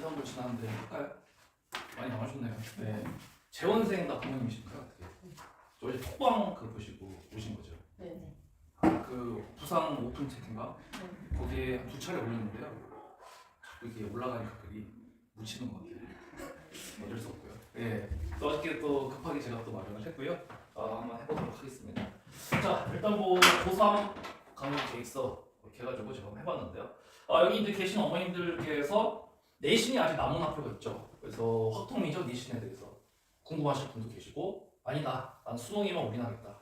3분 지났는데 할까요? 많이 남아셨네요. 네. 재원생 다 부모님이신가요? 어떻게? 저 어제 톡방 그 보시고 오신 거죠? 네. 그 부상 오픈 채팅가 거기에 한 2차례 올렸는데요. 자꾸 이게 올라가니까 글이 묻히는 것 같아요. 어쩔 수 없고요. 예. 또 어저께 또 급하게 제가 또 마련을 했고요. 한번 해보도록 하겠습니다. 자, 일단 뭐 고3 강의 계획서 이렇게 해가지고 제가 한번 해봤는데요. 여기 이제 계신 어머님들께서 내신이 아직 남은 학교가 있죠. 그래서 확통이죠, 내신에 대해서 궁금하실 분도 계시고, 아니다, 난 수능이면 올인하겠다,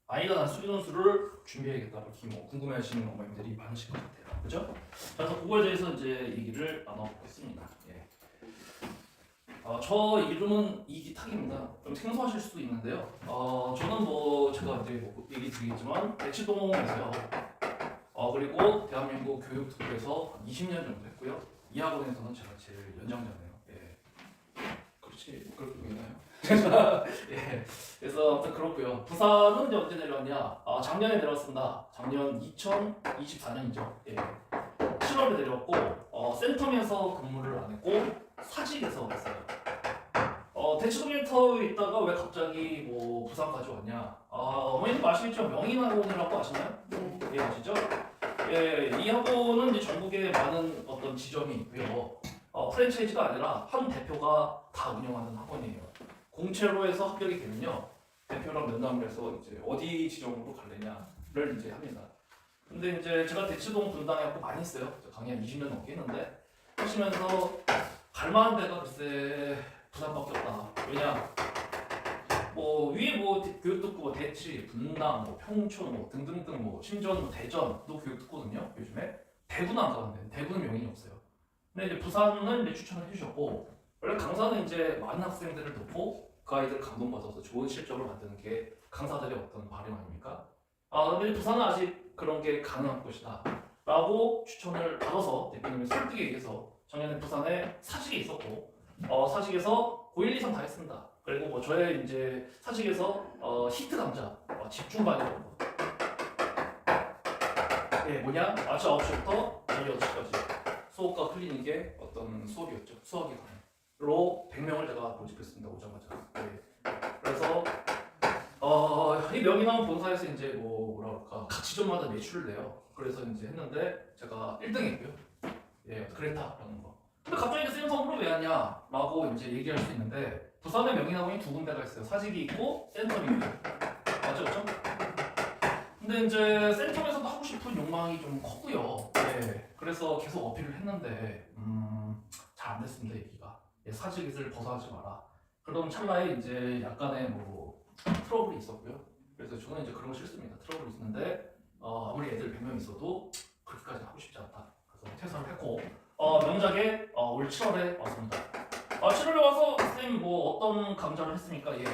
아니다, 난 수리논술을 준비해야겠다, 이렇게 뭐 궁금해하시는 어머님들이 많으실 것 같아요. 그죠? 그래서 그거에 대해서 이제 얘기를 나눠보겠습니다. 예. 저 이름은 이기탁입니다. 좀 생소하실 수도 있는데요. 저는 뭐 제가 이제 뭐 얘기 드리겠지만 대치동에서요. 그리고 대한민국 교육특구에서 20년 정도 했고요. 이 학원에서는 제가 제일 연장자네요. 예. 그렇지, 그렇게 보이나요? 예. 그래서 아무튼 그렇고요. 부산은 이제 언제 내려왔냐? 작년에 내려왔습니다. 작년 2024년이죠. 예. 7월에 내려왔고 센텀에서 근무를 안 했고 사직에서 했어요. 대치동 타워에 있다가 왜 갑자기 뭐 부산까지 왔냐? 어머니도 아시겠죠? 명인학원이라고 아시나요? 네. 예, 아시죠? 예, 이 학원은 이제 전국에 많은 어떤 지점이 있고요. 프랜차이즈가 아니라 한 대표가 다 운영하는 학원이에요. 공채로 해서 합격이 되면요, 대표랑 면담을 해서 이제 어디 지점으로 갈래냐를 이제 합니다. 근데 이제 제가 대치동 분당에 갖고 많이 했어요. 강의 한 20년 넘게 했는데 하시면서 갈만한 데가 글쎄 부산밖에 없다. 왜냐? 뭐 위에 뭐 교육특구 뭐 대치, 분당, 뭐 평촌 뭐 등등등 뭐 심지어는 뭐 대전도 교육특구거든요. 요즘에 대구는 안 가는데 대구는 명인이 없어요. 근데 이제 부산을 이제 추천을 해주셨고, 원래 강사는 이제 많은 학생들을 놓고 그 아이들 감동받아서 좋은 실적을 만드는 게 강사들의 어떤 바람 아닙니까? 근데 부산은 아직 그런 게 가능한 곳이다 라고 추천을 받아서 대표님이 설득에 의해서 작년에 부산에 사직에 있었고, 사직에서 고1, 2, 3 다 했습니다. 그리고 뭐 저의 이제 사직에서 히트 강좌 집중반이라고 거. 예, 뭐냐? 아침 9시부터 저녁 6시까지 수업과 클리닉의 어떤 수업이었죠. 수학의 강의로 100명을 제가 모집했습니다. 오자마자. 네. 그래서 이 명인학원 본사에서 이제 뭐라 그럴까, 각 지점마다 매출을 내요. 그래서 이제 했는데 제가 1등했고요. 예, 그랬다라는 거. 근데 갑자기 센텀으로 왜 하냐? 라고 이제 얘기할 수 있는데, 부산에 명인학원이 2군데가 있어요. 사직이 있고 센텀이 있고. 맞죠? 그렇죠? 근데 이제 센텀에서도 하고 싶은 욕망이 좀 컸고요. 예, 그래서 계속 어필을 했는데 잘 안 됐습니다. 얘기가. 예, 사직을 벗어나지 마라. 그런 찰나에 이제 약간의 뭐 트러블이 있었고요. 그래서 저는 이제 그런 거 싫습니다. 트러블이 있는데 아무리 애들 100명 있어도 그렇게까지 하고 싶지 않다. 그래서 퇴사를 했고, 명작에 올 7월에 왔습니다. 7월에 와서 선생님 뭐 어떤 강좌를 했습니까? 예,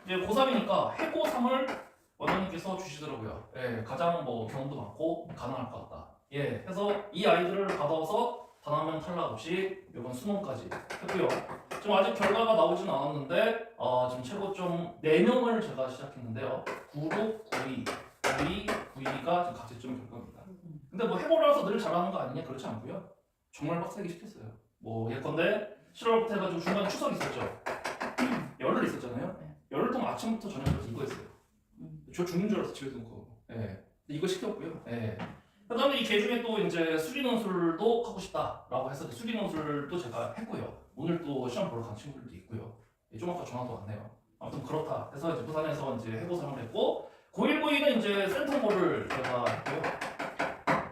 이제 고3이니까 해고3을 원장님께서 주시더라고요. 예, 가장 뭐 경험도 많고 가능할 것 같다. 예, 해서 이 아이들을 받아서 단 한 명 탈락 없이 이번 수능까지 했고요. 지금 아직 결과가 나오진 않았는데 지금 최고점 4명을 제가 시작했는데요. 96, 92, 92, 92가 지금 각제점 결과입니다. 근데 뭐 해보라서 늘 잘하는 거 아니냐? 그렇지 않고요. 정말 빡세게 시켰어요. 뭐 예컨대 7월부터 해가지고 중간에 추석 있었죠. 열흘 있었잖아요. 열흘 동안 아침부터 저녁까지 이거 했어요. 저 죽는 줄 알았어, 집에 두고. 예. 이거 시켰고요. 예. 그 다음에 이 개 중에 또 이제 수리논술도 하고 싶다라고 해서 수리논술도 제가 했고요. 오늘 또 시험 보러 간 친구들도 있고요. 좀 아까 전화도 왔네요. 아무튼 그렇다 해서 이제 부산에서 이제 해고상을 했고, 9.1, 9.2는 이제 센터고를 제가 했고요.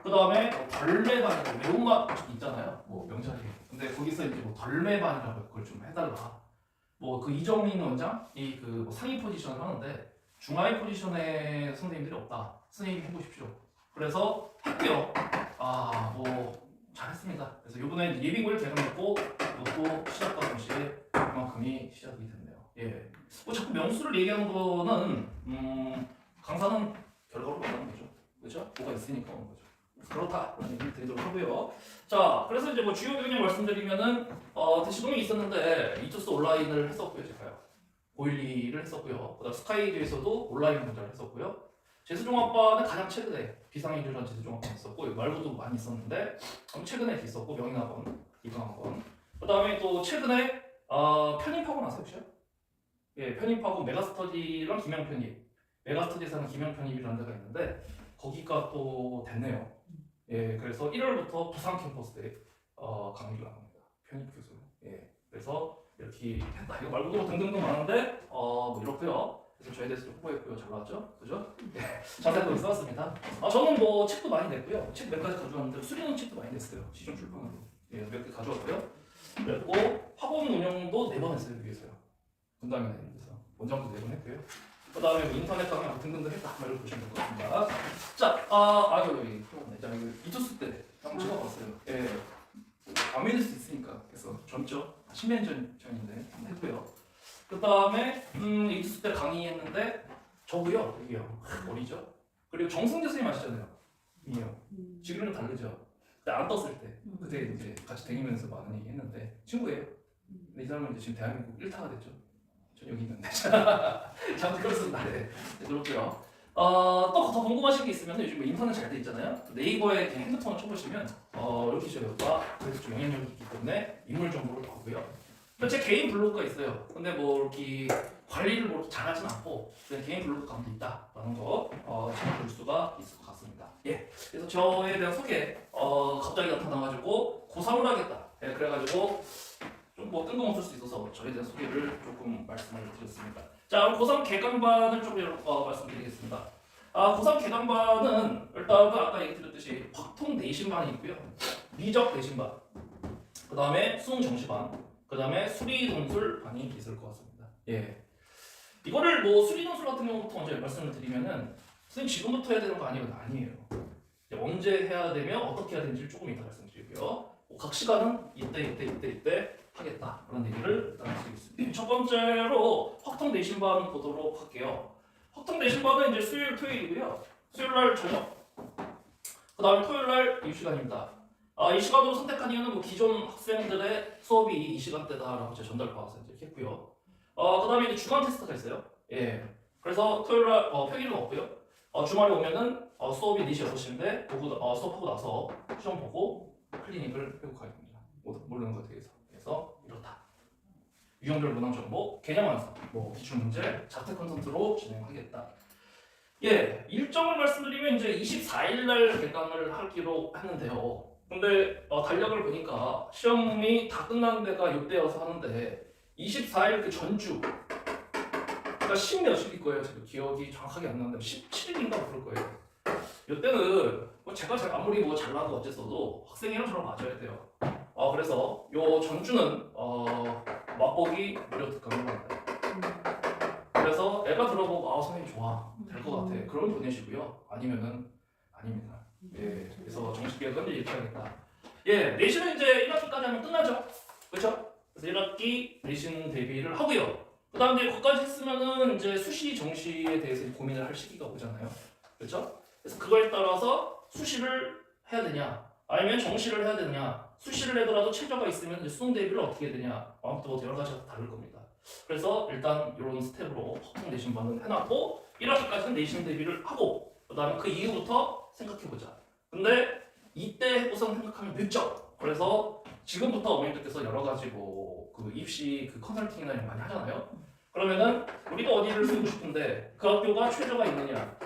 그 다음에 덜매반이라고 매운맛 있잖아요. 뭐 명절에. 근데 거기서 이제 뭐 덜매반이라고 그걸 좀 해달라. 뭐 그 이정민 원장이 그 뭐 상위 포지션을 하는데 중하위 포지션에 선생님들이 없다. 선생님이 해보십시오. 그래서 했고요. 뭐 잘했습니다. 그래서 이번에 예비고일 개강했고 이것도 시작과 동시에 그만큼이 시작이 됐네요. 예. 뭐 자꾸 명수를 얘기하는 거는 강사는 결과로 만나는 거죠. 그렇죠? 뭐가 있으니까 오는 거죠. 그렇다라는 얘기를 드리도록 하고요. 자, 그래서 이제 뭐 주요 경영 말씀드리면은 대치동에 있었는데 이투스 온라인을 했었고요, 제가요. 512를 했었고요. 그다음 스카이즈에서도 온라인 강좌를 했었고요. 재수종합반은 가장 최근에 비상인류전 재수종합반 있었고 말고도 많이 있었는데 최근에 있었고 명인학원, 이강학원. 그다음에 또 최근에 편입하고 나서 혹시요? 예, 편입하고 메가스터디랑 김영편입, 메가스터디에서는 김영편입이라는 데가 있는데 거기가 또 됐네요. 예, 그래서 1월부터 부산 캠퍼스에 강의를 나갑니다. 편입 교수. 예, 그래서 이렇게 했다. 이거 말고도 등등등 많은데 뭐 이렇고요. 그래서 저에 대해서 좀 홍보했고요. 잘 나왔죠? 그죠? 예, 자세히 써왔습니다. 저는 뭐 책도 많이 냈고요. 책 몇 가지 가져왔는데 수리논 책도 많이 냈어요. 시중 출판으로. 예, 몇 개 가져왔고요. 그리고 학원 운영도 4번 했어요. 위해서요. 분당이나 이런 데서 원장도 4번 했고요. 그 다음에 뭐 인터넷 강의 등등등 했다. 말을 보시면 될 것 같습니다. 자, 여기 풀었네. 자, 이거 이투스 때 한번 찍어봤어요. 예, 안 믿을 수 있으니까. 그래서 젊죠. 10년 전인데 한번 했고요. 그 다음에 이투스 때 강의했는데 저고요. 여기요. 어리죠. 그리고 정승재 선생님 아시잖아요. 이요. 지금은 다르죠. 그때 안 떴을 때 그때 이제 같이 다니면서 많은 얘기 했는데 친구예요. 근데 이 사람은 이제 지금 대한민국 1타가 됐죠. 전 여기 있는데. 자, 그렇습니다. 네, 그렇고요. 또 더 궁금하신 게 있으면 요즘 뭐 인터넷 잘 돼 있잖아요. 네이버에 그냥 핸드폰을 쳐보시면 이렇게 저희가 그래서 좀 영향력이 있기 때문에 인물 정보를 나오고요. 제 개인 블로그가 있어요. 근데 뭐 이렇게 관리를 뭐 잘하진 않고 그냥 개인 블로그 가운데 있다라는 거 볼 수가 있을 것 같습니다. 예, 그래서 저에 대한 소개 갑자기 나타나가지고 고3을 하겠다. 예, 그래가지고 좀 뭐 뜬금없을 수 있어서 저에 대한 소개를 조금 말씀을 드렸습니다. 자, 고3 개강반을 좀 말씀드리겠습니다. 고3 개강반은 일단 아까 얘기 드렸듯이 확통 내신반이 있고요. 미적 내신반, 그 다음에 수능 정시반, 그 다음에 수리 논술 반이 있을 것 같습니다. 예, 이거를 뭐 수리 논술 같은 경우부터 먼저 말씀을 드리면은 선생님 지금부터 해야 되는 거 아니에요. 언제 해야 되며 어떻게 해야 되는지 조금 이따 말씀드리고요. 각 시간은 이때 하겠다라는 얘기를 일단 드리겠습니다. 첫 번째로 확통 내신반 보도록 할게요. 확통 내신반은 이제 수요일, 토요일이고요. 수요일 날 저녁, 그 다음에 토요일 날 이 시간입니다. 이 시간으로 선택한 이유는 뭐 기존 학생들의 수업이 이 시간대다라고 제가 전달받아서 이렇게 했고요. 그 다음에 이제 주간 테스트가 있어요. 예. 그래서 토요일 날 평일은 없고요. 주말에 오면은 수업이 4시, 6시인데 수업하고 나서 시험 보고 클리닉을 해고 가야 됩니다. 모르는 것에 대해서. 그래서 이렇다. 유형별 문항 정보, 개념 완성, 뭐 기출 문제, 자퇴 콘텐츠로 진행하겠다. 예, 일정을 말씀드리면 이제 24일 날 개강을 하기로 했는데요. 근데 달력을 보니까 시험이 다 끝나는 데가 이때여서 하는데 24일 그 전주, 그러니까 10몇일일 거예요. 제가 기억이 정확하게 안 나는데 17일인가 그럴 거예요. 이때는 뭐 제가 아무리 뭐 잘나도 어쨌어도 학생이랑 저랑 맞아야 돼요. 그래서 요 전주는 맛보기 무료 특강을 합니다. 그래서 애가 들어보고 선생님 좋아 될 것 같아. 그러면 보내시고요. 아니면은 아닙니다. 예, 그래서 정식 계약은 이렇게 하겠다. 예, 내신은 이제 1학기까지 하면 끝나죠. 그렇죠? 그래서 1학기 내신 대비를 하고요. 그 다음에 거기까지 했으면은 이제 수시 정시에 대해서 고민을 할 시기가 오잖아요. 그렇죠? 그래서 그거에 따라서 수시를 해야 되냐, 아니면 정시를 해야 되냐, 수시를 하더라도 최저가 있으면 이제 수능 대비를 어떻게 해야 되냐, 아무튼 뭐 여러 가지가 다를 겁니다. 그래서 일단 이런 스텝으로 확통 내신반은 해놨고 1학기까지는 내신 대비를 하고 그 다음에 그 이후부터 생각해보자. 근데 이때 우선 생각하면 늦죠. 그래서 지금부터 어머님들께서 여러 가지 그 입시 컨설팅이나 이런 거 많이 하잖아요. 그러면은 우리가 어디를 쓰고 싶은데 그 학교가 최저가 있느냐,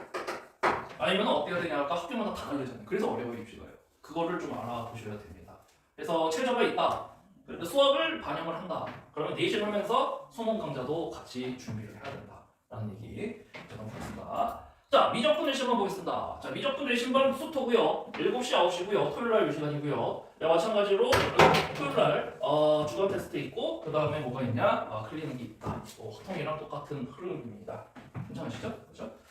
아니면 어때야 되냐가 학교마다 다 다르잖아요. 그래서 어려워요, 입시가요. 그거를 좀 알아보셔야 됩니다. 그래서 최저가 있다. 그런데 수업을 반영을 한다. 그러면 내신 하면서 수능 강좌도 같이 준비를 해야 된다라는 얘기 전하겠습니다. 자, 미적분 내신반 보겠습니다. 자, 미적분 내신반 수토고요. 7시, 9시고요. 토요일 날 이 시간이고요. 마찬가지로 토요일 날 주간 테스트 있고 그 다음에 뭐가 있냐? 클리닉이 있다. 확통이랑 똑같은 흐름입니다. 괜찮으시죠? 그렇죠?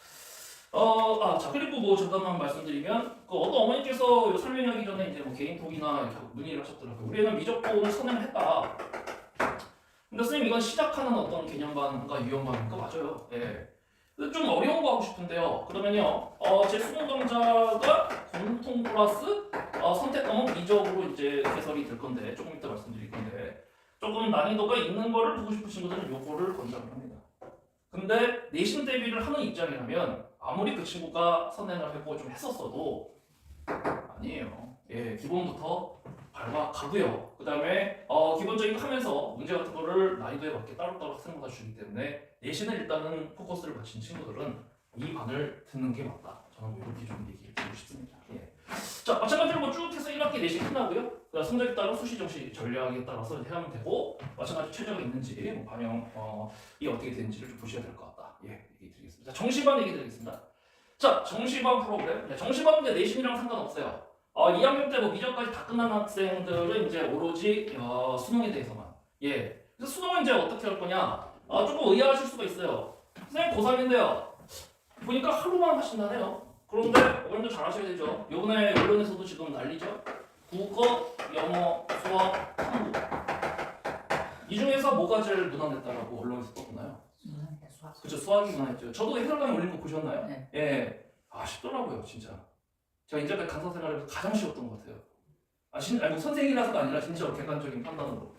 자, 그리고 뭐 잠깐만 말씀드리면 어떤 어머니께서 설명하기 전에 이제 뭐 개인톡이나 이렇게 문의를 하셨더라고요. 우리는 미적분을 선행을 했다. 근데 선생님 이건 시작하는 어떤 개념반과 유형반인가? 맞아요. 예. 좀 어려운 거 하고 싶은데요. 그러면요, 제 수능 강좌가 공통 플러스 선택 과목 미적으로 이제 개설이 될 건데 조금 이따 말씀드릴 건데 조금 난이도가 있는 거를 보고 싶으신 분들은 요거를 권장을 합니다. 근데 내신 대비를 하는 입장이라면 아무리 그 친구가 선행을 하고 좀 했었어도 아니에요. 예, 기본부터 가고요. 그 다음에 기본적인 거 하면서 문제 같은 거를 난이도에 맞게 따로따로 학생마다 주기 때문에 내신을 일단은 포커스를 맞춘 친구들은 이 반을 듣는 게 맞다. 저는 뭐 이렇게 좀 얘기를 드리고 싶습니다. 예. 자, 마찬가지로 뭐 쭉 해서 1학기 내신 끝나고요. 그다음 성적에 따라 수시 정시 전략에 따라서 이제 하면 되고 마찬가지로 최저가 있는지 뭐 반영 이 어떻게 되는지를 좀 보셔야 될 것 같다. 예, 얘기 드리겠습니다. 자, 정시반 얘기 드리겠습니다. 자, 정시반 프로그램. 네, 정시반은 이제 내신이랑 상관없어요. 2학년 때 뭐 미적까지 다 끝난 학생들은 이제 오로지 수능에 대해서만. 예. 그래서 수능은 이제 어떻게 할 거냐? 조금 의아하실 수가 있어요. 선생님 고3인데요. 보니까 하루만 하신다네요. 그런데 어머님도 잘 하셔야 되죠. 요번에 언론에서도 지금 난리죠. 국어, 영어, 수학, 탐구. 이 중에서 뭐가 제일 무난했다라고 언론에서 떴나요? 수학. 그죠, 수학이 무난했죠. 저도 해설강의 올린 거 보셨나요? 네. 예. 쉽더라고요, 진짜. 제가 이제까지 강사 생활에서 가장 쉬웠던 것 같아요. 아니, 선생이라서가 아니라 진짜 객관적인 판단으로.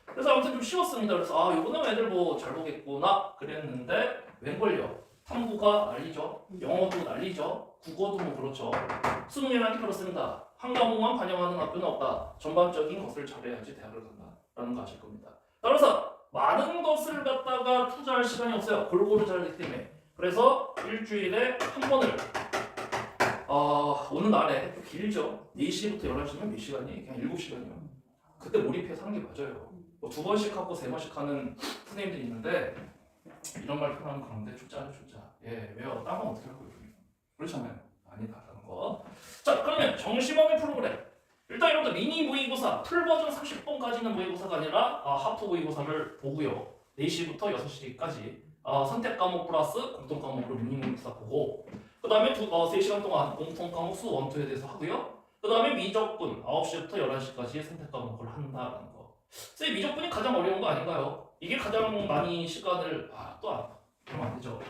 그래서 아무튼 좀 쉬웠습니다. 그래서 이번에 애들 뭐 잘 보겠구나 그랬는데 웬걸요? 탐구가 난리죠. 영어도 난리죠. 국어도 뭐 그렇죠. 수능이라는 게 그렇습니다. 한 과목만 반영하는 학교는 없다. 전반적인 것을 잘해야지 대학을 간다라는 거 아실 겁니다. 따라서 많은 것을 갖다가 투자할 시간이 없어요. 골고루 잘하기 때문에. 그래서 일주일에 한 번을 오는 날에 좀 길죠. 4시부터 11시면 몇 시간이? 그냥 7시간이요. 그때 몰입해서 하는 게 맞아요. 뭐 2번씩 하고 3번씩 하는 선생님들이 있는데 이런 말 표현하면 그런데 숫자죠, 숫자. 예, 왜요? 딴 건 어떻게 할 거예요? 그렇잖아요. 아니다라는 거. 자, 그러면 정시범위 프로그램. 일단 여러분들 미니 모의고사 풀 버전 30번까지는 모의고사가 아니라 하프 모의고사를 보고요. 4시부터 6시까지 선택 과목 플러스 공통 과목으로 미니 모의고사 보고 그 다음에 3시간 동안 공통 과목 수 1, 2에 대해서 하고요. 그 다음에 미적분 9시부터 11시까지 선택 과목을 한다라는 거. 선생님 미적분이 가장 어려운 거 아닌가요? 이게 가장 많이 시간을 그러면 안 되죠.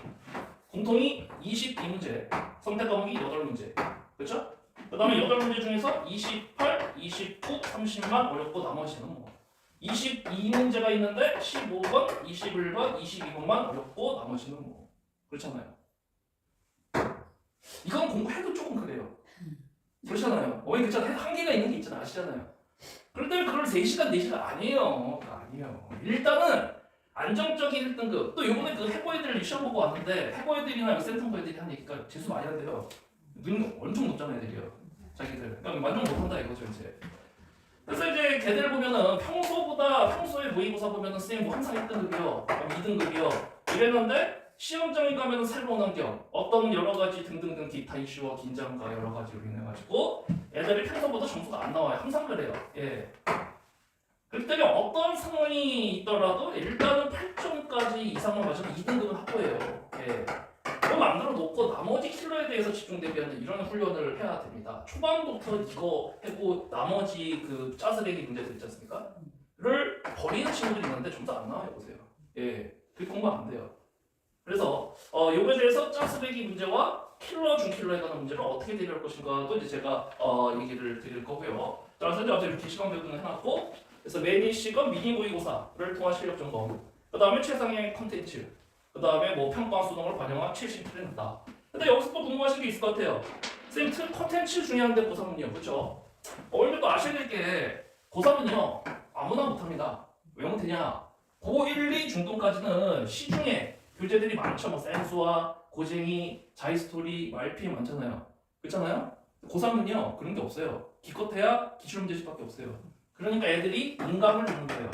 공통이 22문제, 선택 과목이 8문제. 그렇죠? 그 다음에 8문제 중에서 28, 29, 30만 어렵고 나머지는 뭐 22문제가 있는데 15번, 21번, 22번만 어렵고 나머지는 뭐 그렇잖아요. 이건 공부해도 조금 그래요. 그렇잖아요. 그렇잖아요. 한계가 있는 게 있잖아요. 아시잖아요. 그럴 때는 그걸 3시간, 4시간 아니에요. 아니에요. 일단은 안정적인 1등급. 또 요번에 그 해고 애들 시험 보고 왔는데 해고 애들이나 센텀버 애들이 한 얘기가 재수 많이 한대요. 눈 엄청 높잖아요, 애들이요. 자기들. 그러니까 만족 못한다 이거죠, 이제. 그래서 이제 걔들 보면은 평소에 모의고사 보면은 쌤 뭐 항상 1등급이요, 2등급이요 이랬는데 시험장에 가면은 새로운 환경, 어떤 여러 가지 등등등 기타 이슈와 긴장과 여러 가지로 인해 가지고 애들이 평소보다 점수가 안 나와요. 항상 그래요. 예. 그때는 어떤 상황이 있더라도 일단은 8점까지 이상만 맞으면 2등급은 확보해요. 예. 그거 만들어 놓고 나머지 킬러에 대해서 집중 대비하는 이런 훈련을 해야 됩니다. 초반부터 이거 하고 나머지 그 짜스레기 문제들 있지 않습니까? 를 버리는 친구들이 있는데 점수 안 나와요. 보세요. 예. 그게 공부 안 돼요. 그래서 요거에 대해서 짜스레기 문제와 킬러 중킬러에 관한 문제를 어떻게 대비할 것인가도 이제 제가 얘기를 드릴 거고요. 따라서 이제 이렇게 시간 배분을 해놨고, 그래서 매니시건 미니 모의고사를 통한 실력 점검, 그 다음에 최상의 컨텐츠, 그 다음에 뭐 평가 수능을 반영한 최신 트렌드다. 근데 여기서 또 궁금하신 게 있을 것 같아요. 선생님 컨텐츠 중요한데 고3은요, 그렇죠? 오늘도 아셔야 될 게 고3은요 아무나 못합니다. 왜 못하냐? 고1, 2 중등까지는 시중에 교재들이 많죠. 뭐 센수와 고쟁이, 자이스토리, 말피 많잖아요. 그렇잖아요? 고3은요 그런 게 없어요. 기껏해야 기출문제집밖에 없어요. 그러니까 애들이 인강을 주는 거예요.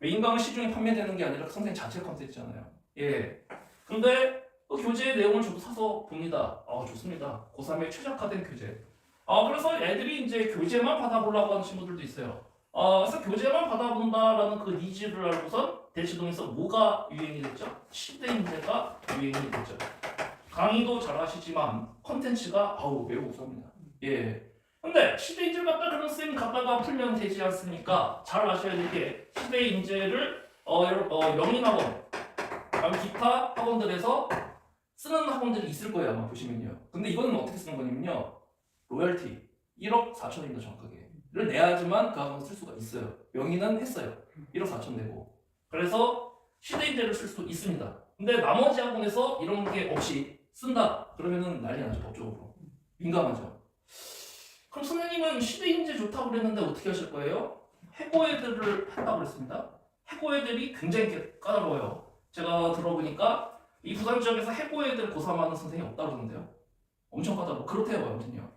왜 인강은 시중에 판매되는 게 아니라 선생님 자체 컨텐츠잖아요. 예. 근데 교재의 내용을 저도 사서 봅니다. 좋습니다. 고3에 최적화된 교재. 그래서 애들이 이제 교재만 받아보려고 하는 친구들도 있어요. 그래서 교재만 받아본다라는 그 니즈를 알고선 대치동에서 뭐가 유행이 됐죠? 시대 인재가 유행이 됐죠. 강의도 잘하시지만 컨텐츠가 매우 우수합니다. 예. 근데 시대 인재를 갖다 그런 쌤 갖다가 풀면 되지 않습니까? 잘 아셔야 될 게 시대 인재를 영인학원, 기타 학원들에서 쓰는 학원들이 있을 거예요. 아마 보시면요. 근데 이거는 어떻게 쓰는 거냐면요. 로열티 1억 4천입니다. 정확하게. 를 내야지만 그 학원 쓸 수가 있어요. 명의는 했어요. 1억 4천 내고. 그래서 시대인재를 쓸 수 있습니다. 근데 나머지 학원에서 이런 게 없이 쓴다. 그러면은 난리 나죠. 법적으로. 민감하죠. 그럼 선생님은 시대인재 좋다고 그랬는데 어떻게 하실 거예요? 해고애들을 한다고 그랬습니다. 해고애들이 굉장히 까다로워요. 제가 들어보니까 이 부산 지역에서 해고애들 고3하는 선생님이 없다고 그러는데요. 엄청 까다로워. 그렇대요, 완전히요.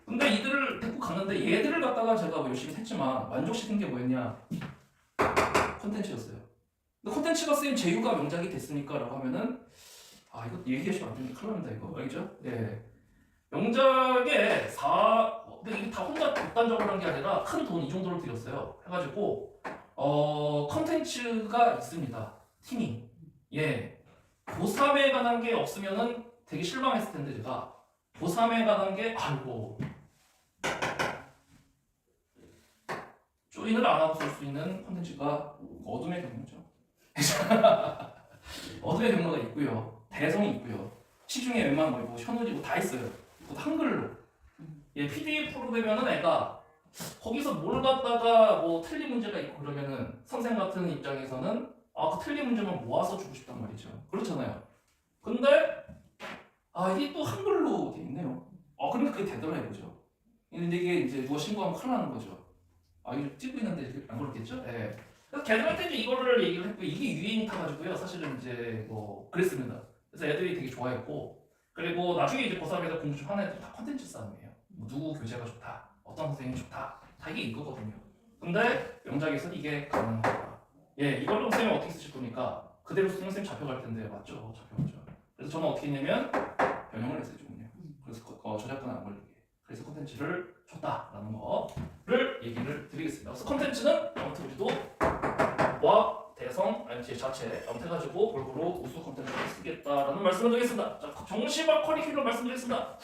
근데 이들을 데리고 갔는데 얘들을 갖다가 제가 뭐 열심히 했지만 만족시킨 게 뭐였냐? 콘텐츠였어요. 근데 콘텐츠가 쓰인 제휴가 명작이 됐으니까 라고 하면은 이거 얘기하시면 안 되는데 큰일 납니다 이거. 알겠죠? 예. 명작에 근데 이게 다 혼자 독단적으로 한 게 아니라 큰 돈 이 정도를 들였어요. 해가지고 컨텐츠가 있습니다. 팀이. 예. 고3에 관한 게 없으면은 되게 실망했을 텐데 제가 고3에 관한 게 아이고 조인을 안 하고 쓸 수 있는 컨텐츠가 어둠의 경로죠. 어둠의 경로가 있고요. 대성이 있고요. 시중에 웬만한 뭐 현우지 다 있어요. 또 한글로. 예, PDF로 되면은 애가 거기서 뭘 갖다가 뭐 틀린 문제가 있고 그러면은 선생 같은 입장에서는 그 틀린 문제만 모아서 주고 싶단 말이죠. 그렇잖아요. 근데 이게 또 한글로 돼 있네요. 그러니까 그게 되더라 이거죠. 근데 이게 이제 누가 신고하면 큰일 나는 거죠. 이거 찍고 있는데 이렇게 안 그렇겠죠? 예. 그래서 걔들한테 이제 이거를 얘기를 했고 이게 유행이 타가지고요. 사실은 이제 뭐 그랬습니다. 그래서 애들이 되게 좋아했고 그리고 나중에 이제 고3에서 공부 좀 하는 애들 다 컨텐츠 싸움이에요. 뭐 누구 교재가 좋다, 어떤 선생님이 좋다, 다 이게 이거거든요. 근데 명작에서는 이게 가능하다. 예, 이걸로 선생님 어떻게 쓰실 겁니까? 그대로 쓰면 선생님 잡혀갈 텐데 맞죠? 잡혀가죠. 그래서 저는 어떻게 했냐면 변형을 했어요 조금요. 그래서 저작권 안 걸리게. 그래서 콘텐츠를 줬다라는 거를 얘기를 드리겠습니다. 그래서 콘텐츠는 아무튼 우리도 와 대성 아니 제 자체 아무튼 해가지고 골고루 우수 콘텐츠를 쓰겠다라는 말씀을 드리겠습니다. 자, 정시반 커리큘럼 말씀드리겠습니다.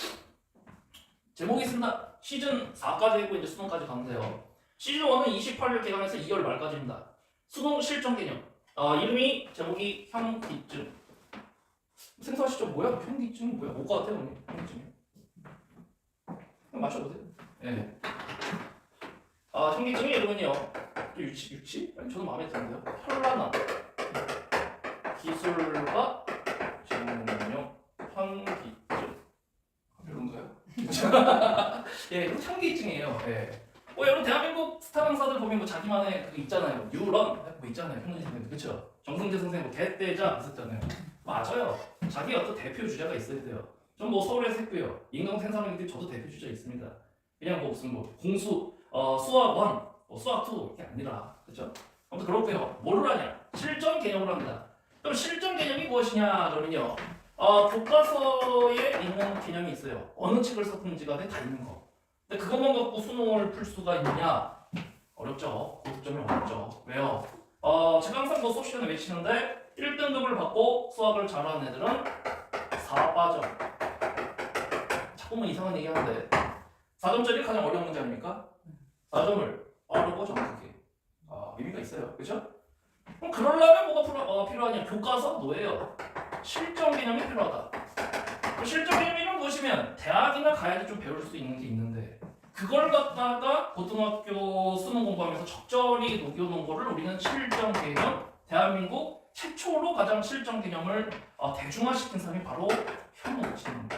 제목이 있습니다. 시즌 4까지 했고 이제 수능까지 가는데요. 시즌 1은 28일 개강해서 2월 말까지입니다. 수능 실전 개념. 이름이 제목이 현기증. 생소하시죠? 뭐야? 현기증이 뭐야? 뭐 같아요, 언니? 현기증이. 맞춰보세요. 네. 현기증의 이름은요. 유치? 아니, 저는 마음에 드는데요. 현란한 기술과 진용 현기증. 별론가요? 예, 현기증이에요. 예. 여러분 대한민국 스타 강사들 보면 뭐 자기만의 그게 있잖아요. 뉴런 뭐 있잖아요. 현진 선생님, 그렇죠? 정승재 선생님 뭐 개떼자 있었잖아요. 맞아요. 자기 어떤 대표 주자가 있어야 돼요. 전 뭐 서울에서 했고요. 인강 생산하는데 저도 대표 주자 있습니다. 그냥 뭐 무슨 뭐 공수 수학 1, 수학 2 이게 아니라 그렇죠? 아무튼 그렇고요. 뭐를 하냐? 실전 개념을 합니다. 그럼 실전 개념이 무엇이냐? 그러면요. 교과서에 있는 개념이 있어요. 어느 책을 썼든지 간에 다 있는 거. 근데 그것만 갖고 수능을 풀 수가 있느냐? 어렵죠. 고득점이 어렵죠. 왜요? 제가 항상 수업 시간에 외치는데 1등급을 받고 수학을 잘하는 애들은 4빠져. 자꾸만 이상한 얘기 하는데 4점짜리 가장 어려운 문제 아닙니까? 4점을 어렵고 정확하게 의미가 있어요. 그렇죠? 그럼 그러려면 뭐가 필요하냐? 교과서 뭐예요? 실전 개념이 필요하다. 실전 개념이 무엇이면 대학이나 가야지 좀 배울 수 있는 게 있는데 그걸 갖다가 고등학교 수능 공부하면서 적절히 녹여놓은 거를 우리는 실전 개념, 대한민국 최초로 가장 실전 개념을 대중화시킨 사람이 바로 현우입니다.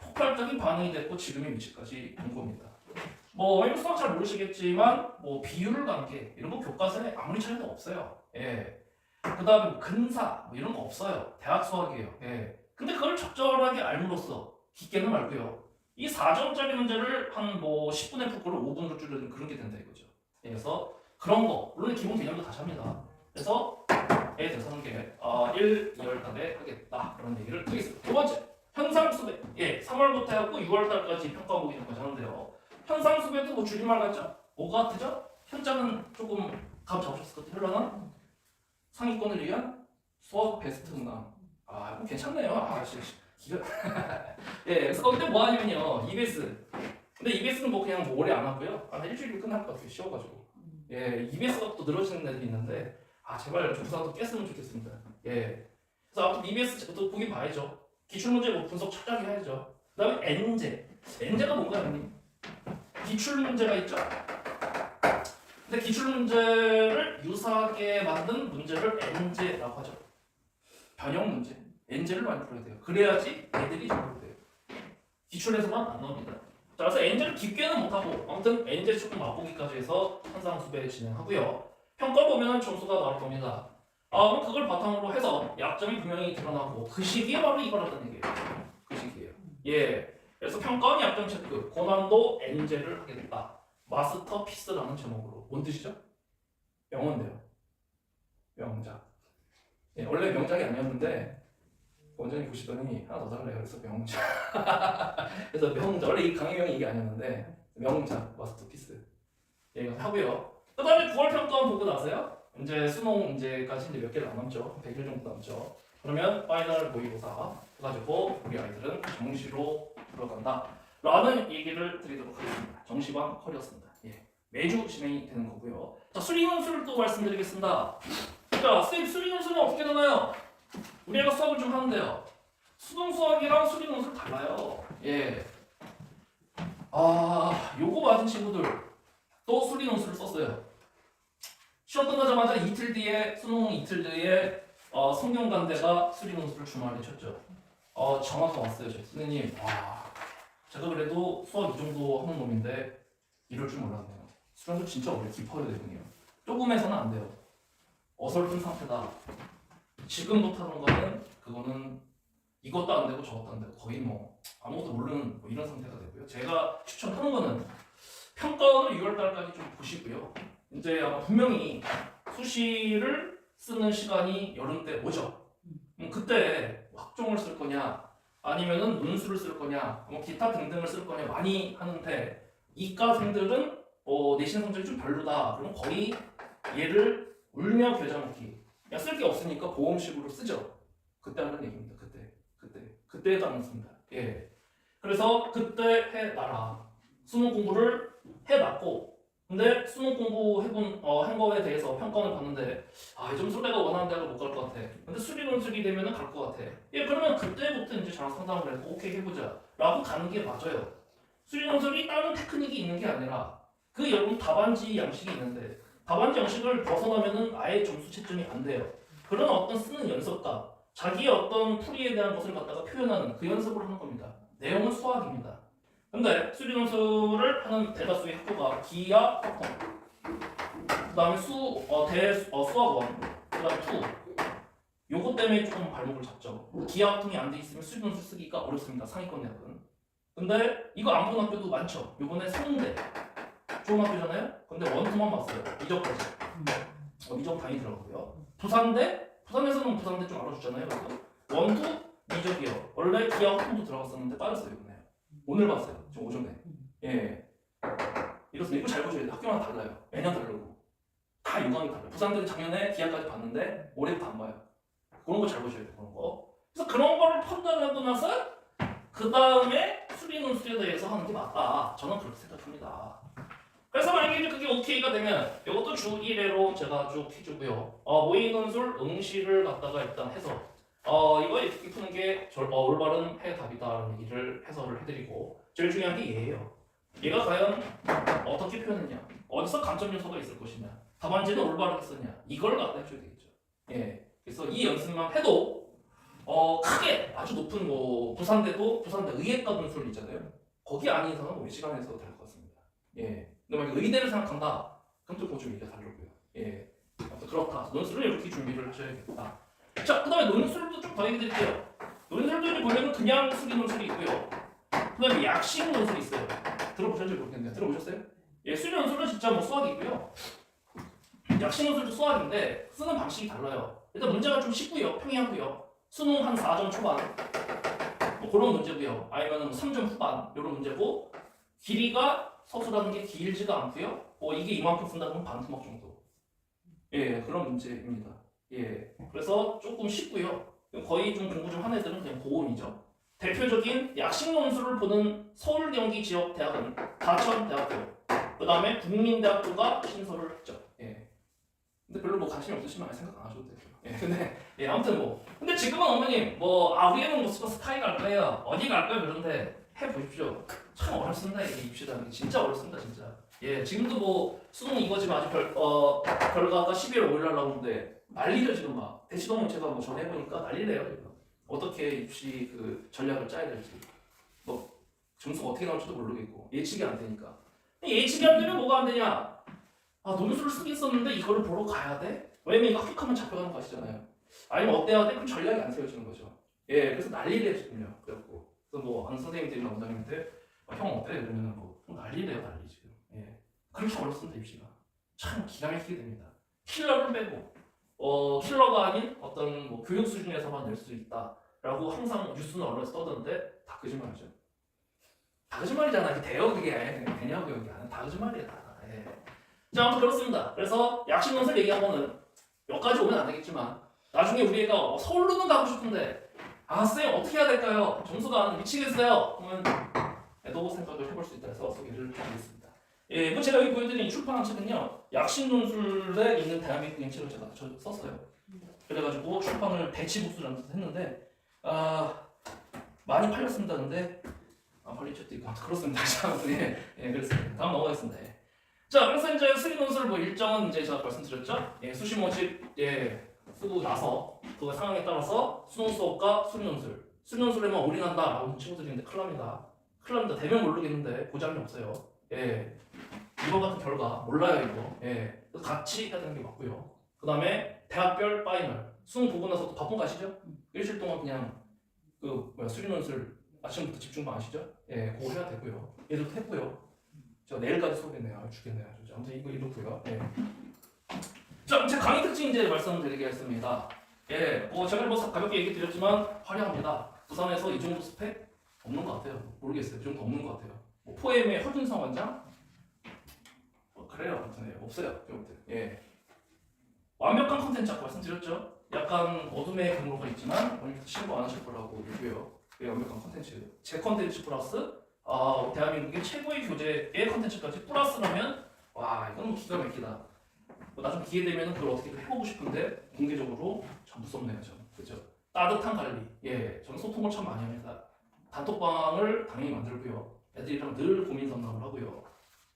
폭발적인 반응이 됐고 지금의 위치까지 온 겁니다. 뭐 수학 잘 모르시겠지만 뭐 비율 관계 이런 거 교과서에 아무리 차이도 없어요. 예. 그다음에 뭐 근사 뭐 이런 거 없어요. 대학 수학이에요. 예. 근데 그걸 적절하게 알므로써 깊게는 말고요. 이 4점짜리 문제를 한 뭐 10분의 풀거를 5분으로 줄여준 그런 게 된다 이거죠. 그래서 그런 거 물론 기본 개념도 다시 합니다. 그래서 대상계 1, 2월달에 하겠다 그런 얘기를 드리겠습니다. 두 번째 현상 수배. 예, 3월부터 해갖고 6월달까지 평가보기 전까지 하는데요. 현상 수배도 뭐 줄임말 같죠? 뭐 같으죠? 현자는 조금 감 잡으셨을 것 같아요. 현란한 상위권을 위한 수학 베스트 응남. 뭐 괜찮네요. 기가. 예, 그래서 거기다 뭐 하냐면요. EBS. 근데 EBS는 뭐 그냥 뭐 오래 안 하고요. 한 일주일이면 끝날 것 같아요. 쉬워가지고. 예, EBS가 또 늘어지는 애들이 있는데 제발 조사도 깼으면 좋겠습니다. 예. 그래서 아무튼 EBS 또 보긴 봐야죠. 기출문제 뭐 분석 철저하게 해야죠. 그 다음에 N제. N제가 뭔가요, 형님? 기출문제가 있죠? 근데 기출문제를 유사하게 만든 문제를 N제라고 하죠. 변형 문제. N제를 많이 풀어야 돼요. 그래야지 애들이 잘 돼요. 기출에서만 안 나옵니다. 자, 그래서 n제를 깊게는 못하고 아무튼 n제 조금 맛보기까지 해서 현상수배 진행하고요. 평가 보면 점수가 나올 겁니다. 그럼 그걸 바탕으로 해서 약점이 분명히 드러나고 그 시기에 바로 이거라는 얘기예요. 그 시기예요. 예. 그래서 평가원 약점 체크, 고난도 n제를 하겠다. 마스터피스라는 제목으로. 뭔 뜻이죠? 명언데요. 명작. 예, 원래 명작이 아니었는데 원장님 보시더니 하나 더 달래요. 그래서 명작. 그래서 명작. 원래 이 강의명이 이게 아니었는데 명작, 마스터피스. 예, 이거 하고요. 그 다음에 9월 평가원 보고 나서요. 이제 수능 이제까지 이제 몇 개를 안 남죠. 100일 정도 남죠. 그러면 파이널 모의고사 해가지고 우리 아이들은 정시로 들어간다. 라는 얘기를 드리도록 하겠습니다. 정시반 컬이었습니다. 예, 매주 진행이 되는 거고요. 자, 수리논술을 또 말씀드리겠습니다. 자, 선생님 수리논술은 어떻게 되나요? 우리 애가 수학을 좀 하는데요. 수능 수학이랑 수리논술 달라요. 예. 요거 맞은 친구들 또 수리논술을 썼어요. 시험 끝나자마자 이틀 뒤에 수능 이틀 뒤에 성균관대가 수리논술을 주말에 쳤죠. 전화가 왔어요. 저 선생님. 제가 그래도 수학 이 정도 하는 놈인데 이럴 줄 몰랐네요. 수련도 진짜 어려 깊어야 되거든요. 조금해서는 안 돼요. 어설픈 상태다. 지금부터 하는 거는 그거는 이것도 안 되고 저것도 안 되고 거의 뭐 아무것도 모르는 뭐 이런 상태가 되고요. 제가 추천하는 거는 평가원을 6월달까지 좀 보시고요. 이제 아마 분명히 수시를 쓰는 시간이 여름 때 오죠. 그때 학종을 쓸 거냐 아니면은 논술을 쓸 거냐 뭐 기타 등등을 쓸 거냐 많이 하는데 이과생들은 내신 성적이 좀 별로다. 그럼 거의 얘를 울며 겨자 먹기. 쓸 게 없으니까 보험식으로 쓰죠. 그때 하는 얘기입니다. 그때도 안 씁니다. 예. 그래서 그때 해놔라. 수능 공부를 해놨고 근데 수능 공부 한 거에 대해서 평가를 봤는데 이 점수 내가 원하는 대로 못 갈 것 같아. 근데 수리논술이 되면은 갈 것 같아. 예, 그러면 그때부터 이제 저랑 상담을 해서 오케이 해보자 라고 가는 게 맞아요. 수리논술이 다른 테크닉이 있는 게 아니라 그 여러분 답안지 양식이 있는데 답안지 양식을 벗어나면은 아예 점수 채점이 안 돼요. 그런 어떤 쓰는 연습과 자기의 어떤 풀이에 대한 것을 갖다가 표현하는 그 연습을 하는 겁니다. 내용은 수학입니다. 근데 수리논술을 하는 대다수의 학교가 기하, 확통, 그 다음에 수학원, 그 다음에 투 요거 때문에 조금 발목을 잡죠. 기하, 확통이 안 돼 있으면 수리논술 쓰기가 어렵습니다. 상위권 대학은. 근데 이거 안 본 학교도 많죠. 요번에 성대 좋은 학교잖아요. 근데 원투만 봤어요. 이적까지. 이적 다니더라고요. 부산에서는 부산대 좀 알아주잖아요. 그래서 원투 이적이요. 원래 기하, 확통도 들어갔었는데 빠졌어요. 이번에. 오늘 봤어요. 지금 오전에. 예. 이렇습니다. 이거 잘 보셔야 돼요. 학교마다 달라요. 매년 다르고. 다 요강이 달라요. 부산대는 작년에 기하까지 봤는데 올해부터 안 봐요. 그런 거 잘 보셔야 돼요. 그런 거. 그래서 그런 거를 판단하고 나서 그 다음에 수리논술에 대해서 하는 게 맞다. 저는 그렇게 생각합니다. 그래서 만약에 그게 OK가 되면 이것도 주 1회로 제가 쭉 해주고요. 모의논술 응시를 갖다가 일단 해서 이거 이렇게 푸는 게 올바른 해답이다라는 얘기를 해설을 해드리고 제일 중요한 게 얘예요. 얘가 과연 어떻게 표현했냐, 어디서 감점 요소가 있을 것이냐, 답안지는 올바르게 썼냐, 이걸 갖다 해줘야 되겠죠. 예. 그래서 이 연습만 해도 크게 아주 높은 부산대 의예과 논술 있잖아요. 거기 아닌 이상은 우리 시간에서 될 것 같습니다. 예. 근데 만약 의대를 생각한다, 그럼 또 그거 좀 얘기가 다르고요. 예. 그렇다. 논술을 이렇게 준비를 하셔야겠다. 자, 그 다음에 논술도 좀 더 얘기드릴게요. 논술들이 보면은 그냥 수리 논술이 있고요. 그 다음에 약식 논술이 있어요. 들어보셨는지 모르겠네요. 들어보셨어요? 예, 수리 논술은 진짜 뭐 수학이고요. 약식 논술도 수학인데 쓰는 방식이 달라요. 일단 문제가 좀 쉽고요. 평이하고요. 수능 한 4점 초반 뭐 그런 문제고요. 아니면 3점 후반 이런 문제고 길이가 서술하는 게 길지가 않고요. 이게 이만큼 쓴다 그러면 반 토막 정도. 예, 그런 문제입니다. 예, 그래서 조금 쉽고요. 거의 좀 공부 좀 한 애들은 그냥 고음이죠. 대표적인 약식 논술을 보는 서울 경기 지역 대학은 가천대학교, 그 다음에 국민대학교가 신설을 했죠. 예. 근데 별로 관심이 없으시면 생각 안 하셔도 돼요. 예, 근데 아무튼 근데 지금은 어머님 우리 애는 스카이 갈 거예요. 어디 갈 거예요? 그런데 해보십시오. 참 어렵습니다. 이게 입시라는 게 진짜 어렵습니다, 진짜. 예, 지금도 수능 이거 지금 아직 결과가 12월 5일 날 나오는데 난리죠 지금 막. 대치동은 제가 전해보니까 난리래요 지금. 어떻게 입시 그 전략을 짜야 될지. 점수가 어떻게 나올지도 모르겠고 예측이 안 되니까. 예측이 안 되면 뭐가 안 되냐? 아 논술을 쓰긴 썼는데 이거를 보러 가야 돼? 왜냐면 이거 합격하면 잡혀가는 거 아시잖아요. 아니면 어때야 돼? 그럼 전략이 안 세워지는 거죠. 예, 그래서 난리를 했거든요. 그래갖고 그래서 뭐 아는 선생님들이나 원장님한테 형 어때? 이러면은 뭐 난리래요 난리 지금. 예, 그렇게 어렵습니다 입시가. 참 기가 막히게 됩니다. 킬러를 빼고 킬러가 아닌 어떤 뭐 교육 수준에서만 낼 수 있다라고 항상 뉴스는 언론에서 떠드는데 다 거짓말이죠. 다 거짓말이잖아. 그게 돼요 그게. 되냐고 여기 안 다 거짓말이야 다. 예. 자 아무튼 그렇습니다. 그래서 약식 논술 얘기한 거는 여기까지 오면 안 되겠지만 나중에 우리 애가 서울로는 가고 싶은데 아 쌤 어떻게 해야 될까요? 점수가 안 미치겠어요. 그러면 에도보 생각을 해볼 수 있다 해서 소개를 해드리겠습니다. 예, 뭐 제가 여기 보여드린 이 출판한 책은요 약식 논술에 있는 대한민국 인책을 제가 썼어요. 그래가지고 출판을 배치복수라는 뜻 했는데 많이 팔렸습니다. 근데 안 팔린 책도 있고 그렇습니다. 예, 그렇습니다. 다음 넘어가겠습니다. 예. 자, 그래서 이제 수리 논술 뭐 일정은 이제 제가 말씀드렸죠. 예, 수시 모집 쓰고 나서 그 상황에 따라서 수능 수업과 수리 논술, 수리 논술에만 올인한다라고 하는 친구들인데 큰일 납니다. 되면 모르겠는데 보장이 없어요. 예, 이거 같은 결과 몰라요 이거. 예, 같이 해야 되는 게 맞고요. 그 다음에 대학별 파이널, 수능 보고 나서 또 바쁜 거 아시죠? 일주일 동안 그냥 수리 논술 아침부터 집중만 하시죠? 예, 그거 해야 되고요. 얘들도 했고요. 제가 내일까지 수업했네요. 죽겠네요. 아무튼 이거 이렇고요. 예. 자, 제 강의 특징 이제 말씀드리겠습니다. 예, 제가 뭐 가볍게 얘기 드렸지만 화려합니다. 부산에서 이 정도 스펙 없는 것 같아요. 모르겠어요. 이 정도 없는 것 같아요. 뭐 포엠의 허준성 원장 그래요. 아무튼 없어요. 예. 완벽한 컨텐츠 아까 말씀드렸죠. 약간 어둠의 경로가 있지만 오늘 신고 안 하실 거라고 얘기해요. 완벽한 컨텐츠. 제 컨텐츠 플러스 대한민국의 최고의 교재의 컨텐츠까지 플러스라면 와 이건 기가 막히다. 나중에 기회 되면 그걸 어떻게 해보고 싶은데 공개적으로 참 무섭네요. 그죠? 따뜻한 관리. 예, 저는 소통을 참 많이 합니다. 단톡방을 당연히 만들고요. 애들이랑 늘 고민 상담을 하고요.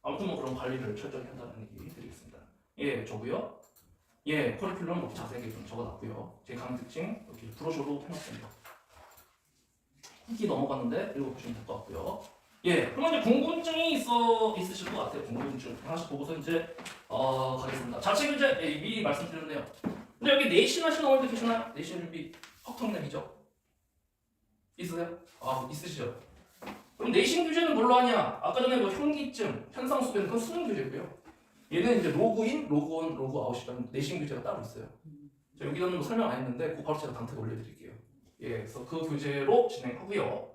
아무튼 뭐 그런 관리를 철저히 한다는 얘기 드리겠습니다. 예, 저고요. 예, 커리큘럼 이렇게 자세하게 좀 적어놨고요. 제 강의 특징 이렇게 브로셔로 해놨습니다. 후기 넘어갔는데 읽어보시면 될 것 같고요. 예, 그러면 이제 궁금증이 있으실 것 같아요. 궁금증 하나씩 보고서 이제 가겠습니다. 자책 이제 미리 말씀드렸네요. 근데 여기 내신 하시는 어머니들 계시나? 내신 준비 헉텅내미죠? 있으세요? 있으시죠? 그럼 내신 교재는 뭘로 하냐? 아까 전에 뭐 현기증, 현상수배는 그건 수능 교재고요. 얘는 이제 로그인, 로그온, 로그아웃이라는 내신 교재가 따로 있어요. 자, 여기는 뭐 설명 안 했는데 그거 바로 제가 단톡에 올려드릴게요. 예, 그래서 그 교재로 진행하고요.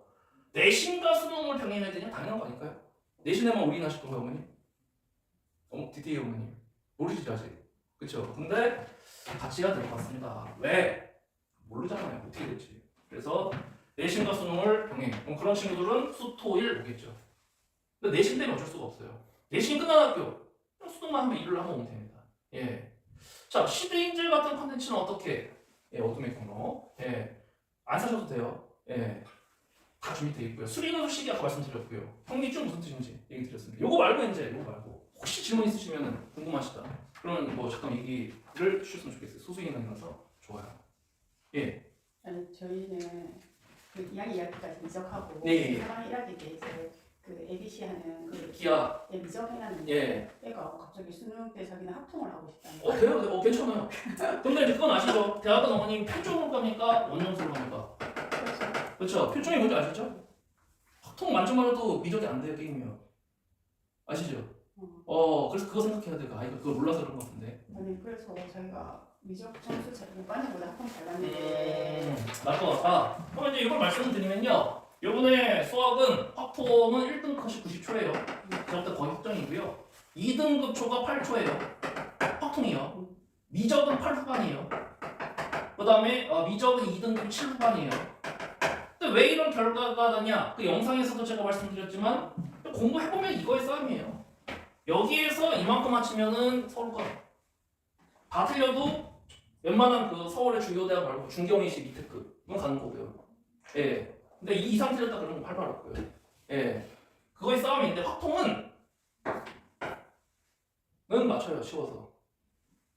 내신과 수능을 병행해야 되냐? 당연한 거 아닐까요? 내신에만 올인하실 건가요, 어머니? 디테일 어머님 모르시죠 아직? 그쵸? 근데 같이 해야 될 것 같습니다. 왜? 모르잖아요. 어떻게 될지. 그래서 내신과 수능을 병행. 그럼 그런 친구들은 수, 토, 일 오겠죠. 근데 내신 때문에 어쩔 수가 없어요. 내신 끝난 학교 수능만 하면 일을 하면 오면 됩니다. 예. 자, 시대인질 같은 컨텐츠는 어떻게? 예, 어둠의 경로. 예. 안 사셔도 돼요. 예. 다 준비되어 있고요. 수리논술 시기 아까 말씀드렸고요. 현기증 무슨 뜻인지 얘기 드렸습니다. 요거 말고 혹시 질문 있으시면 궁금하시다. 그러면 뭐 잠깐 얘기를 주셨으면 좋겠어요. 소수인간이라서 좋아요. 예. 저희는 그 2학기 2학기까지 미적하고 네. 3학기 1학기 때 이제 그 ABC 하는 그 기아. 미적해놨는데 예. 애가 갑자기 수능 때 자기는 합통을 하고 싶다는 거예요. 돼요. 괜찮아요. 근데 이제 그건 아시죠? 대학은 어머님 표준으로 갑니까? 원점수로 갑니까? 그렇죠. 표준이 뭔지 아시죠? 합통 만점만 해도 미적이 안 돼요 게임이요. 아시죠? 그래서 그거 생각해야 돼요. 아이가 그걸 몰라서 그런 것 같은데. 아니 그래서 저희가 미적 점수 잘 못받는보다 합통 잘 받는데 맞을 것 같다. 그럼 이제 이걸 말씀을 드리면요. 요번에 수학은 확통은 1등급 컷이 90초예요. 저부터 거의 확정이고요. 2등급 초가 8초예요. 확통이요. 미적은 8후반이에요. 그 다음에 미적은 2등급이 7후반이에요. 근데 왜 이런 결과가 나냐? 그 영상에서도 제가 말씀드렸지만 공부해보면 이거의 싸움이에요. 여기에서 이만큼 맞추면은 서울과 다 틀려도 웬만한 그 서울의 주요 대학 말고 중경이시 밑에 급은 가는 거고요. 예. 근데 이 이상 틀렸다 그러면 할 말 없고요. 예. 그거의 싸움인데 확통은 맞춰요. 쉬워서.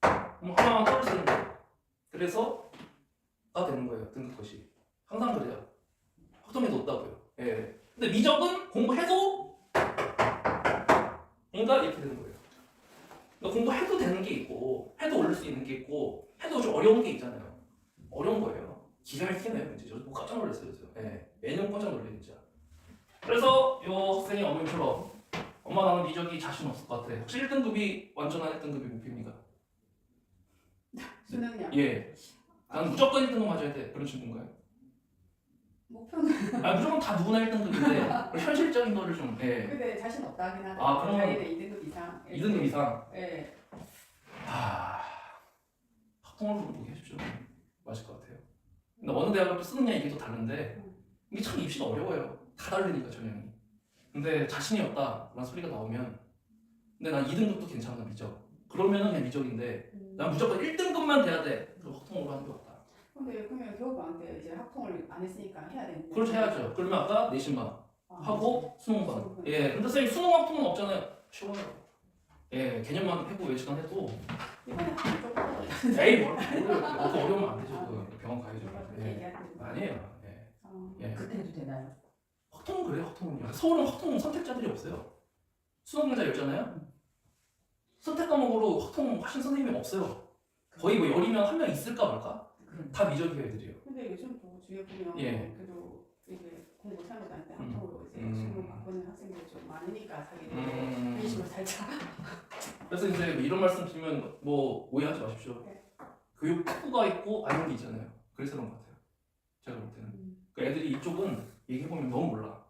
하나만 떨어지는 거예요. 그래서 다 되는 거예요. 등급 것이. 항상 그래요. 확통이 높다고요. 예. 근데 미적은 공부해도 그러니까 이렇게 되는 거예요. 그러니까 공부해도 되는 게 있고 해도 올릴 수 있는 게 있고 해도 좀 어려운 게 있잖아요. 어려운 거예요. 기가 막히네요. 문제. 저도 뭐 깜짝 놀랐어요. 매년 깜짝 놀래요 진짜. 그래서 요 학생이 어머님처럼 엄마 나는 미적이 자신 없을 것 같아. 혹시 1등급이 완전한 1등급이 목표입니까? 수능이요. 예. 난 무조건 1등급 맞아야 돼. 그런 친구인가요? 목표는 아 무조건 다 누구나 1등급인데 현실적인 거를 좀 예. 근데 자신 없다 하긴 하죠. 아, 그러면 자기는 2등급 이상. 2등급 이상. 예. 학통을 좀 보게 해주십시오. 맞을 것 같아요. 근데 어느 대학을 또 쓰느냐 이게 또 다른데 이게 참 입시가 어려워요. 다 다르니까 전형이. 근데 자신이 없다라는 소리가 나오면 근데 난 2등급도 괜찮아 미적. 그러면은 그냥 미적인데 난 무조건 1등급만 돼야 돼. 그럼 학통으로 하는 게 없다. 근데 그러면 겨울방학 때 이제 학통을 안 했으니까 해야 되는데. 그렇죠 해야죠. 그러면 아까 내신반 하고 수능반. 수능반. 예. 근데 선생님 수능 학통은 없잖아요. 쉬워요. 예. 개념만 해보 외시간 해도 이번에 학통 조금 어려워요. 에이 뭘 어려우면 안 되죠. 그 병원 가야죠. 그렇게 예. 얘기하는 거. 아니에요. 예. 예. 그때 해도 되나요? 학통은 그래요. 학통은요. 서울은 학통 선택자들이 없어요. 수능 문제 열잖아요. 선택 과목으로 학통 하신 선생님이 없어요. 거의 뭐 열이면 한 명 있을까 말까? 다 미적이가 애들이에요. 근데 요즘 또 주위에 보면 예. 그래도 이제 공부 못하는 다니는데 음. 학통으로 이제 음. 수능 바꾸는 학생들이 좀 많으니까 자기들 음. 회의식으로 살짝. 그래서 이제 뭐 이런 말씀 드리면 뭐 오해하지 마십시오. 네. 교육 특구가 있고 아닌 게 있잖아요. 그래서 그런 것 같아요. 제가 볼 때는. 그러니까 애들이 이쪽은 얘기해보면 너무 몰라.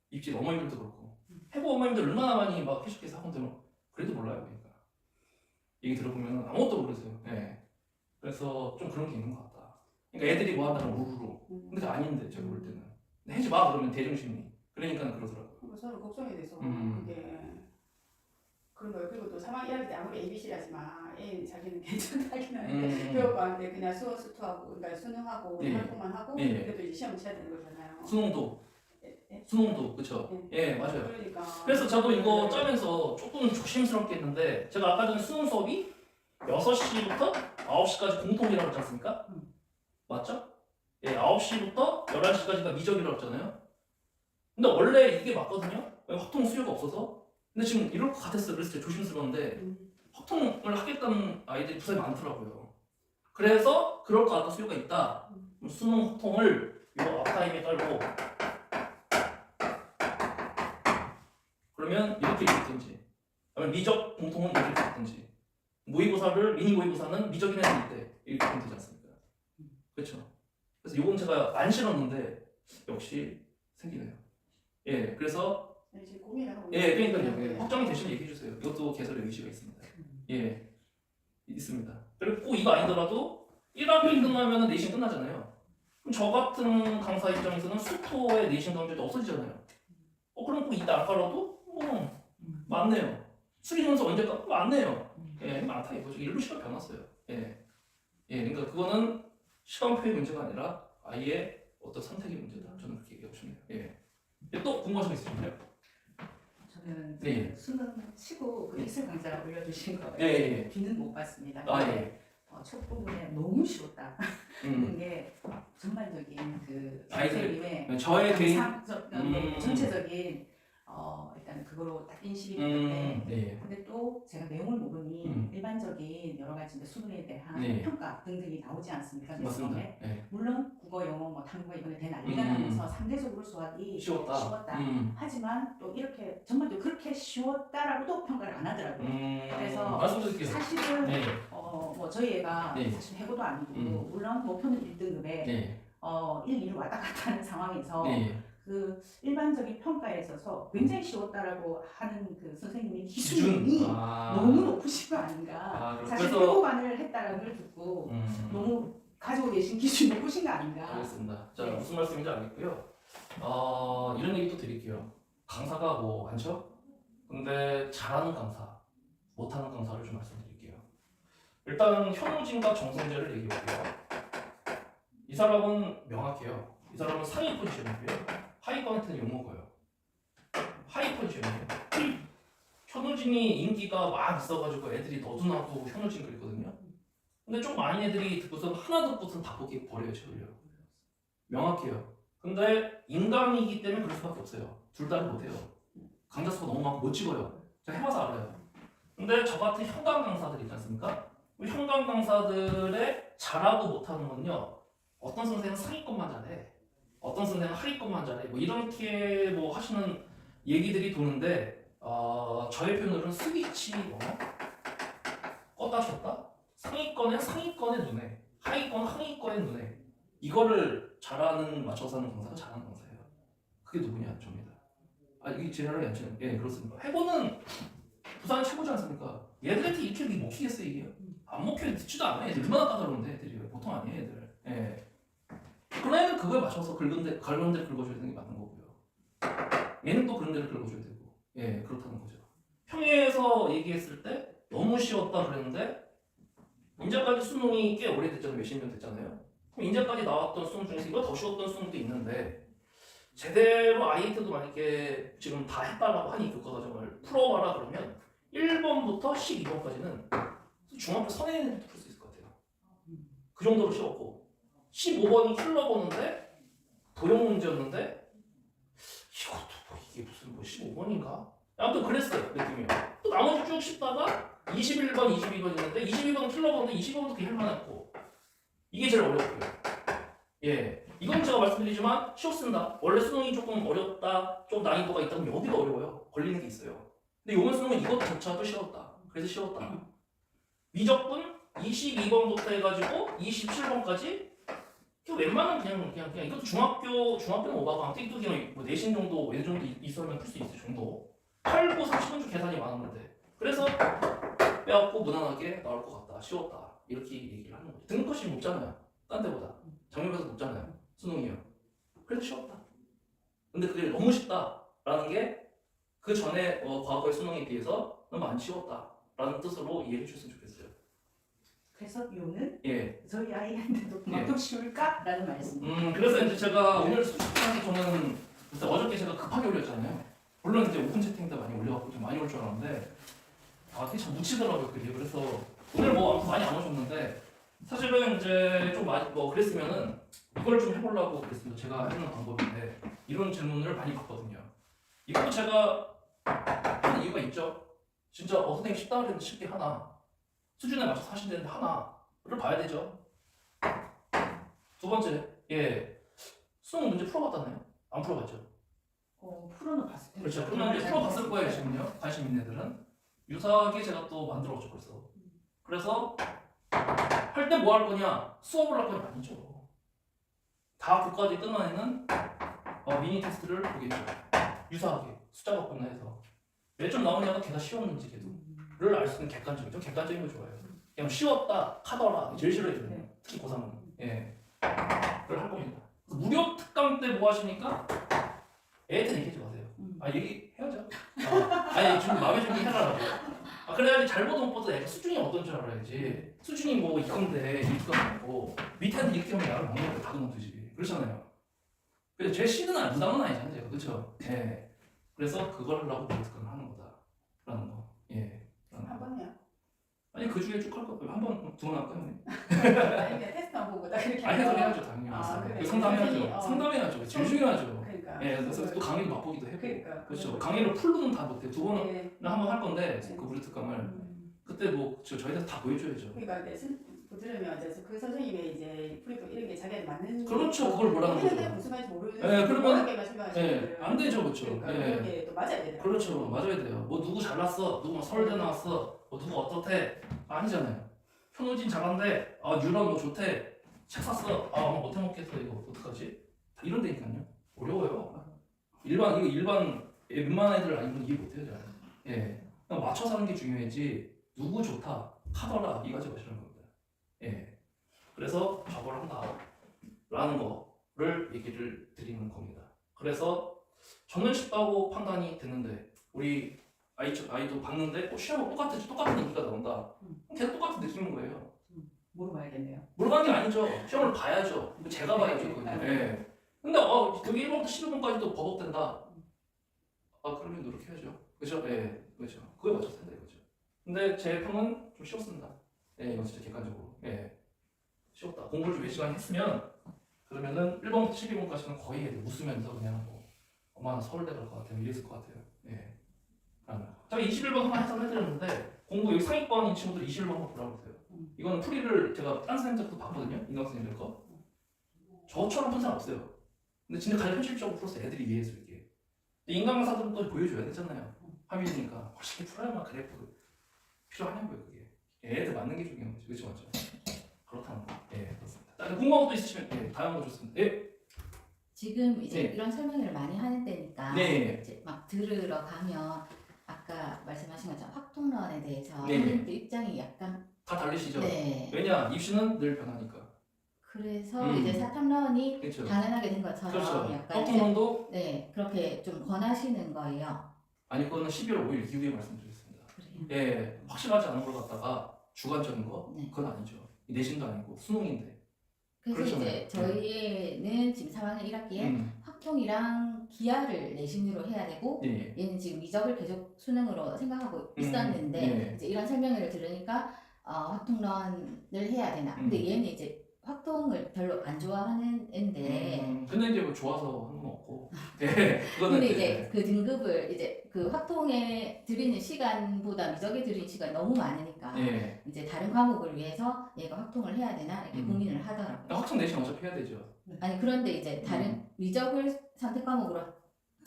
입시 어머님들도 그렇고. 해보 어머님들 얼마나 많이 막 캐시케이스 학원들은 그래도 몰라요. 그러니까. 얘기 들어보면 아무것도 모르세요. 예. 그래서 좀 그런 게 있는 것 같다. 그러니까 애들이 뭐 한다면 우르르. 근데 그게 아닌데 제가 볼 때는. 해지 마 그러면 대중심리. 그러니까 그러더라고요. 그리고 저는 걱정이 돼서 음. 그게 그런 거예요. 그리고 또 3학년 1학기 때 아무리 ABC라지만 애는 자기는 괜찮다긴 하는데 교육과학 때 그냥 수원 수투하고 그러니까 수능하고 예. 활동만 하고 예. 그래도 이제 시험 쳐야 되는 거잖아요. 수능도. 예? 수능도 그쵸. 예 맞아요. 그러니까. 그래서 저도 이거 짜면서 조금 조심스럽게 했는데 제가 아까 전에 수능 수업이 6시부터 9시까지 공통이라고 했지 않습니까? 맞죠? 예, 9시부터 11시까지가 미적이라고 했잖아요. 근데 원래 이게 맞거든요. 확통 수요가 없어서. 근데 지금 이럴 것 같았어요. 그래서 제가 조심스러운데 확통을 하겠다는 아이들이 부산에 많더라고요. 그래서 그럴 것 같다 수요가 있다. 그럼 수능 확통을 이 앞타임에 깔고 그러면 이렇게 읽든지 아니면 미적 공통은 이렇게 읽든지 모의고사를 미니 모의고사는 미적인 애들 때 이렇게 하면 되지 않습니까? 그렇죠. 그래서 이건 제가 안 싫었는데 역시 생기네요. 예, 그래서 지금 고민을 하고 예, 있는데. 그러니까요. 예, 확정이 되시면 얘기해 주세요. 이것도 개설의 의지가 있습니다. 예, 있습니다. 그리고 꼭 이거 아니더라도 1학기 끝나면 내신 끝나잖아요. 그럼 저 같은 강사 입장에서는 수토의 내신 강좌도 없어지잖아요. 그럼 꼭 이따 안 깔아도 맞네요. 수리 점수 언제 깔? 맞네요. 예, 많다 이거죠. 일로 시간 변했어요. 예, 예, 그러니까 그거는 시간표의 문제가 아니라 아이의 어떤 선택의 문제다. 저는 그렇게 얘기하고 싶네요. 예. 또 궁금하신 거 있으신가요? 저는 네. 수능 치고 그 엑셀 강좌 올려주신 거 예, 예. 뒤는 못 봤습니다. 아, 근데 첫 부분에 너무 쉬웠다. 음. 게 전반적인 그 아이들, 선생님의 저의 개인 전체적인 일단 그거로 딱 인식이 되는데 예. 근데 또 제가 내용을 모르니 일반적인 여러 가지 이제 수능에 대한 네. 평가 등등이 나오지 않습니까? 맞습니다. 시험에. 예. 물론 국어, 영어, 뭐 탐구가 이번에 대난리가 나면서 상대적으로 수학이 쉬웠다. 하지만 또 이렇게 전반적으로 그렇게 쉬웠다라고도 평가를 안 하더라고요. 그래서 말씀드릴게요. 사실은 네. 뭐 저희 애가 네. 사실 해고도 아니고 물론 목표는 1등급에 네. 1, 2로 왔다 갔다 하는 상황에서 네. 그 일반적인 평가에 있어서 굉장히 쉬웠다라고 하는 그 선생님의 기준. 기준이 너무 높으신 거 아닌가. 사실 그래서 해고반을 했다는 걸 듣고 너무 가지고 계신 기준이 높으신 거 아닌가. 알겠습니다. 자, 네. 무슨 말씀인지 알겠고요. 이런 얘기 또 드릴게요. 강사가 뭐 많죠? 근데 잘하는 강사, 못하는 강사를 좀 말씀드릴게요. 일단 현우진과 정성재를 얘기해볼게요. 이 사람은 명확해요. 이 사람은 상위 포지션이고요. 하위권한테는 욕먹어요. 하위 포지션이에요. 현우진이 인기가 막 있어가지고 애들이 너도나도 현우진 그랬거든요. 근데 좀 많은 애들이 듣고서 하나 듣고서는 다 버려요, 책을요. 명확해요. 근데 인강이기 때문에 그럴 수밖에 없어요. 둘 다를 못해요. 강좌 수가 너무 많고 못 찍어요. 제가 해봐서 알아요. 근데 저 같은 현강 강사들 있지 않습니까? 우리 현강 강사들의 잘하고 못하는 건요. 어떤 선생은 상위권만 잘해. 어떤 선생은 하위권만 잘해. 뭐 이렇게 뭐 하시는 얘기들이 도는데 저의 표현으로는 스위치 껐다 켰다? 상위권은 상위권의 눈에, 하위권은 하위권의 눈에. 이거를 잘하는 맞춰서 하는 강사가 잘하는 강사예요. 그게 누구냐? 접니다. 이게 제너럴 양치는 예 그렇습니다. 해보는 부산 최고지 않습니까? 얘들한테 이렇게 먹히겠어요 이게? 안 먹혀요. 듣지도 않아. 애들 얼마나 까다로운데 애들이 보통 아니에요 애들. 예. 그런 애는 그거에 맞춰서 그런 데를 긁어줘야 되는 게 맞는 거고요. 얘는 또 그런 데를 긁어줘야 되고. 예 그렇다는 거죠. 평예에서 얘기했을 때 너무 쉬웠다 그랬는데 이제까지 수능이 꽤 오래됐잖아요. 몇십 년 됐잖아요. 그럼 이제까지 나왔던 수능 중에서 이거 더 쉬웠던 수능도 있는데 제대로 아이한테도 만약에 지금 다 해달라고 하니 교과과정을 풀어봐라 그러면 1번부터 12번까지는 중학교 선행에도 풀 수 있을 것 같아요. 그 정도로 쉬웠고 15번이 킬러 보는데 도형 문제였는데 이것도 뭐 이게 무슨 뭐 15번인가? 아무튼 그랬어요 느낌이요. 또 나머지 쭉 씹다가 21번, 22번 있는데 22번은 킬러 보는데 22번도 되게 할만했고 이게 제일 어렵고요. 예, 이건 제가 말씀드리지만 쉬웠습니다. 원래 수능이 조금 어렵다, 좀 난이도가 있다 그러면 여기가 어려워요. 걸리는 게 있어요. 근데 요번 수능은 이것조차도 쉬웠다. 그래서 쉬웠다. 미적분 22번부터 해가지고 27번까지 웬만하면 그냥 이것도 중학교는 오바고 아무튼 또 그냥 뭐 내신 정도 얘 정도 있으면 풀 수 있을 정도. 8, 9, 30분 중 계산이 많았는데 그래서 빼앗고 무난하게 나올 것 같다. 쉬웠다. 이렇게 얘기를 하는 거죠. 등급컷이 높잖아요. 딴 데보다. 작년에서 높잖아요. 수능이요. 그래서 쉬웠다. 근데 그게 너무 쉽다라는 게 그 전에 과거의 수능에 비해서 너무 안 쉬웠다라는 뜻으로 이해해 주셨으면 좋겠어요. 그래서 요는 예. 저희 아이한테도 그만큼 쉬울까라는 말씀. 그래서 이제 제가 오늘 솔직히 저는 어저께 제가 급하게 올렸잖아요. 물론 이제 오픈 채팅 때 많이 올려갖고 좀 많이 올 줄 알았는데 그게 참 묻히더라고요 글이. 그래서 오늘 뭐 아무튼 많이 안 오셨는데 사실은 이제 좀 많이 뭐 그랬으면은 이걸 좀 해보려고 그랬습니다. 제가 해보는 방법인데 이런 질문을 많이 받거든요. 이것도 제가 하는 이유가 있죠. 진짜 선생님 쉽다 그랬는데 쉽게 하나 수준에 맞춰서 하신다는데 하나를 봐야 되죠. 두 번째, 수능 문제 풀어봤다나요? 안 풀어봤죠. 풀어는 봤을 텐데. 그렇죠. 그러면 이제 풀어봤을 거예요 지금요. 관심 있는 애들은 유사하게 제가 또 만들어봤죠 벌써. 그래서 할 때 뭐 할 거냐? 수업을 할 거냐? 아니죠. 다 그까지 끝난 애는 미니 테스트를 보겠죠. 유사하게 숫자 바꾸나 해서 몇 점 나오냐가 걔가 쉬웠는지 걔도를 알 수 있는 객관적이죠. 객관적인 거 좋아해요. 그냥 쉬웠다, 하더라 제일 싫어해요. 특히 고3은 그걸 할 겁니다. 무료 특강 때 뭐 하시니까 애한테는 얘기하지 마세요. 얘기해야죠. 아니 지금 마음의 준비 해라라고. 그래야지 잘못 못 봐도 애가 수준이 어떤 줄 알아야지. 수준이 뭐 이건데 1등 아니고 밑에는 이렇게 하면 약을 먹는 거 다 그만두지. 그렇잖아요. 그래서 제 C는 무당은 아니잖아요 제가. 그렇죠? 그래서 그걸 하려고 무료 특강을 하는 거다라는 거. 한 번요. 아니 그 중에 쭉 할 거예요. 한 번, 두 번 할까요? 아니 그냥 테스트만 보고 딱 그렇게. 해설해야죠 당연히. 그래. 상담해야죠. 상담해야죠. 제일 중요하죠. 그러니까. 그래서 또 강의도 맛보기도 해보고. 그러니까. 그렇죠. 강의를 풀로는 다 못해요. 두 번은 한 번 할 건데 그 무료 특강을 그때 뭐 저희한테 다 보여줘야죠. 그러니까 들으면 이제 그 선생님의 이제 프리도 이런 게 자기한테 맞는. 그렇죠. 그걸 뭐라는 거죠. 무슨 말인지 모르는. 그러면 안 되죠, 그렇죠. 그런 게 또 맞아야 되잖아요. 그렇죠. 맞아야 돼요. 뭐 누구 잘났어, 누구 서울대 나왔어, 뭐 누구 어떻대 아니잖아요. 현우진 잘한대, 뉴런 뭐 좋대, 책 샀어, 못해 먹겠어 이거 어떡하지? 다 이런 데니까요. 어려워요. 일반 웬만한 애들 아니면 이해 못해요, 잘. 그냥 맞춰서 하는 게 중요하지. 누구 좋다, 하더라 이 가지고 싫은 겁니다. 그래서 저걸 한다라는 거를 얘기를 드리는 겁니다. 그래서 저는 쉽다고 판단이 됐는데 우리 아이도 봤는데 시험 똑같은 얘기가 나온다. 계속 똑같은 느낌인 거예요. 물어봐야겠네요. 물어보는 게 아니죠. 시험을 봐야죠. 제가 봐야죠. 근데 그게 1번부터 12번까지도 버벅된다. 그러면 노력해야죠. 그죠? 그렇죠. 그거에 맞춰서 한다 이거죠. 근데 제 평은 좀 쉬웠습니다. 이건 진짜 객관적으로. 쉬웠다. 공부를 좀 몇 시간 했으면 그러면은 1번부터 12번까지는 거의 애들 웃으면서 그냥 뭐 엄마 나 서울대 갈 것 같아요. 이랬을 것 같아요. 예. 제가 21번 한번 해석을 해드렸는데 공부 여기 상위권인 친구들 21번 한번 보라고 그러세요. 이거는 풀이를 제가 딴 선생님들도 봤거든요. 인강 선생님들 거. 저처럼 푼 사람 없어요. 근데 진짜 가장 현실적으로 풀어서 애들이 이해해서 이게. 인강 강사들은 또 보여줘야 되잖아요. 화면이니까 훨씬 풀어야만 그래프 필요하냐고요 그게. 애들 맞는 게 중요한 거죠. 그렇죠 맞죠? 그렇다는 거. 예 그렇습니다. 궁금한 것도 있으시면 예 다양한 거 좋습니다. 예. 지금 이제 네. 이런 설명회를 많이 하는 때니까 네. 이제 막 들으러 가면 아까 말씀하신 것처럼 확통론에 대해서 네. 선생님들 입장이 약간 다 달리시죠? 네. 왜냐 입시는 늘 변하니까. 그래서 이제 사탐론이 그렇죠. 당연하게 된 것처럼 그렇죠. 약간 이제 확통론도 네 그렇게 좀 권하시는 거예요. 아니 그거는 12월 5일 이후에 말씀드리겠습니다. 그래요. 예, 확실하지 않은 걸 갖다가 주관적인 거 네. 그건 아니죠. 내신도 아니고 수능인데. 그래서 그렇죠. 이제 저희는 지금 3학년 1학기에 확통이랑 기하를 내신으로 해야 되고 예. 얘는 지금 미적을 계속 수능으로 생각하고 있었는데 네. 이제 이런 설명회를 들으니까 확통론을 해야 되나? 근데 얘는 이제 확통을 별로 안 좋아하는 애인데 근데 이제 뭐 좋아서 하는 건 없고. 네, 그거는 근데 이제 그 등급을 이제 그 확통에 들이는 시간보다 미적에 들이는 시간이 너무 많으니까 예. 이제 다른 과목을 위해서 얘가 확통을 해야 되나 이렇게 고민을 하더라고요. 확정 내신 어차피 해야 되죠. 아니 그런데 이제 다른 미적을 선택 과목으로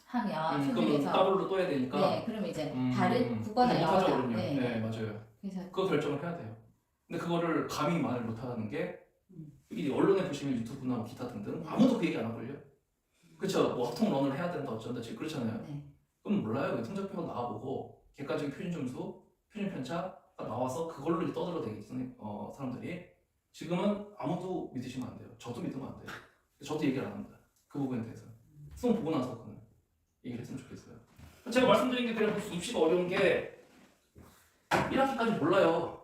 하면 그럼 수능에서 따로로 또 해야 되니까. 네 그러면 이제 다른 국어나 못하죠 영어나 그럼요. 네. 맞아요. 그래서 그거 결정을 해야 돼요. 근데 그거를 감히 말을 못하는 게 이 언론에 보시면 유튜브나 뭐 기타 등등 아무도 그 얘기 안 하걸요. 그렇죠. 뭐 확통론을 해야 된다 어쩐다 지금 그렇잖아요. 네. 그럼 몰라요. 성적표가 나와보고 객관적인 표준 점수, 표준 편차가 나와서 그걸로 이제 떠들어대기 사람들이 지금은 아무도 믿으시면 안 돼요. 저도 믿으면 안 돼요. 저도 얘기를 안 합니다. 그 부분에 대해서 수능 보고 나서 그는 얘기를 했으면 좋겠어요. 제가 말씀드린 게 그냥 입시가 어려운 게 1학기까지 몰라요.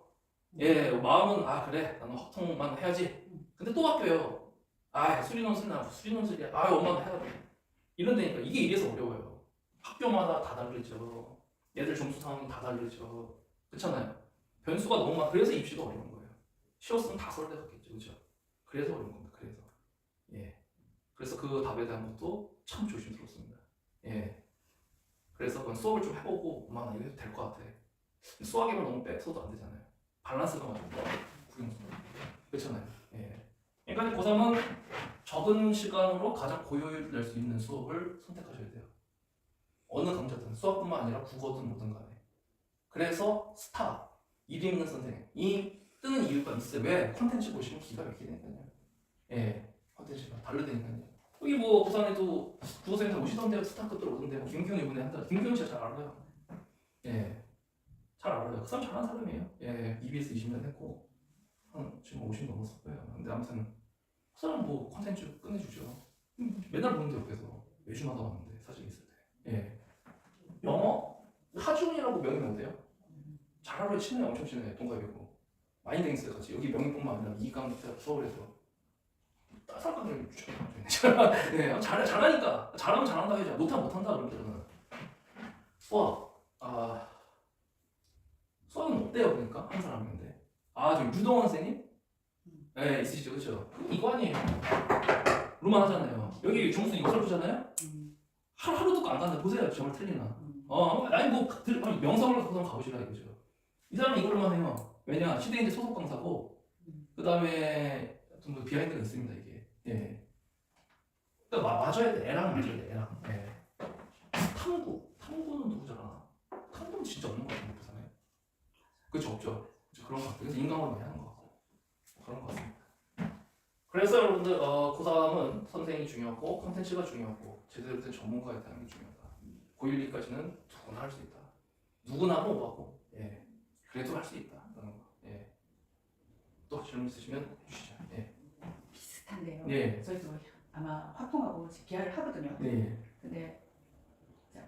예, 마음은 아 그래 나는 확통만 해야지. 근데 또 바뀌어요. 아 수리논술이야 수리논술이야. 아 엄마는 해야 돼. 이런 데니까 이게 이래서 어려워요. 학교마다 다 다르죠. 얘들 점수 상황이 다 다르죠. 그렇잖아요. 변수가 너무 많아. 그래서 입시가 어려운 거예요. 쉬웠으면 다 서울대 갔겠죠. 그렇죠? 그래서 어려운 겁니다. 그래서 예. 그래서 그 답에 대한 것도 참 조심스럽습니다. 예. 그래서 그건 수업을 좀 해보고 엄마 나 이거 해도 될 것 같아. 수학에만 너무 뺏어도 안 되잖아요. 밸런스가 맞아요. 구경수. 그렇잖아요. 예. 그러니까 고3은 적은 시간으로 가장 고효율 낼 수 있는 수업을 선택하셔야 돼요. 어느 강좌든 수학뿐만 아니라 국어든 뭐든 간에. 그래서 스타, 이름 있는 선생님이 뜨는 이유가 있어요. 왜? 콘텐츠 보시면 기가 막히니까요. 예, 콘텐츠가 다르다니까요. 여기 뭐 부산에도 국어선생님 다 오시던데요. 스타급들 오던데 뭐 김경현 이번에 한다. 김경현 씨가 잘 알아요. 예, 잘 알아요. 그 사람 잘하는 사람이에요. 예, EBS 20년 했고 지금 50 넘었을 거예요. 근데 아무튼 그 사람 뭐 콘텐츠 끝내주죠. 맨날 보는데 옆에서 매주마다 왔는데 사실 있을 때. 예. 영어 하준이라고 명이 나온대요. 잘 알아요. 친해 엄청 친해. 동갑이고 많이 다녔어요 같이. 여기 명의뿐만 아니라 이강 서울에서 딸살감을 추천해요. 네, 잘하니까 잘하면 잘한다 해야죠. 못하면 못한다 그러면 저는 수학 수학은 어때요 그러니까 한 사람인데 저 유동원 선생님 네 있으시죠 그렇죠. 이거 아니에요. 루만 하잖아요. 여기 점수 이거 살펴잖아요. 하루 듣고 안 간다 보세요. 정말 틀리나. 아니 뭐 명성을 갖고서 가보시라 이거죠. 이 사람은 이걸로만 해요. 왜냐 시대인재 소속 강사고 그 다음에 좀 더 비하인드가 있습니다 이게. 예. 그러니까 맞아야 돼. 애랑 맞아야 돼. 애랑. 예. 탐구는 누구 잘하나? 탐구는 진짜 없는 것 같은데 부산에. 그렇죠 없죠. 그렇죠? 그런 것 같아요. 그래서 인강으로 많이 하는 것 같고 그런 것 같습니다. 그래서 여러분들 고3은 선생님이 중요하고 컨텐츠가 중요하고 제대로 된 전문가에 대한 게 중요하다. 고1, 2까지는 누구나 할 수 있다. 누구나 뭐하고 예. 그래도 할 수 있다. 라는 거. 예. 또 질문 있으시면 주시죠. 예. 비슷한데요. 예. 저희도 아마 확통하고 기하를 하거든요. 네. 근데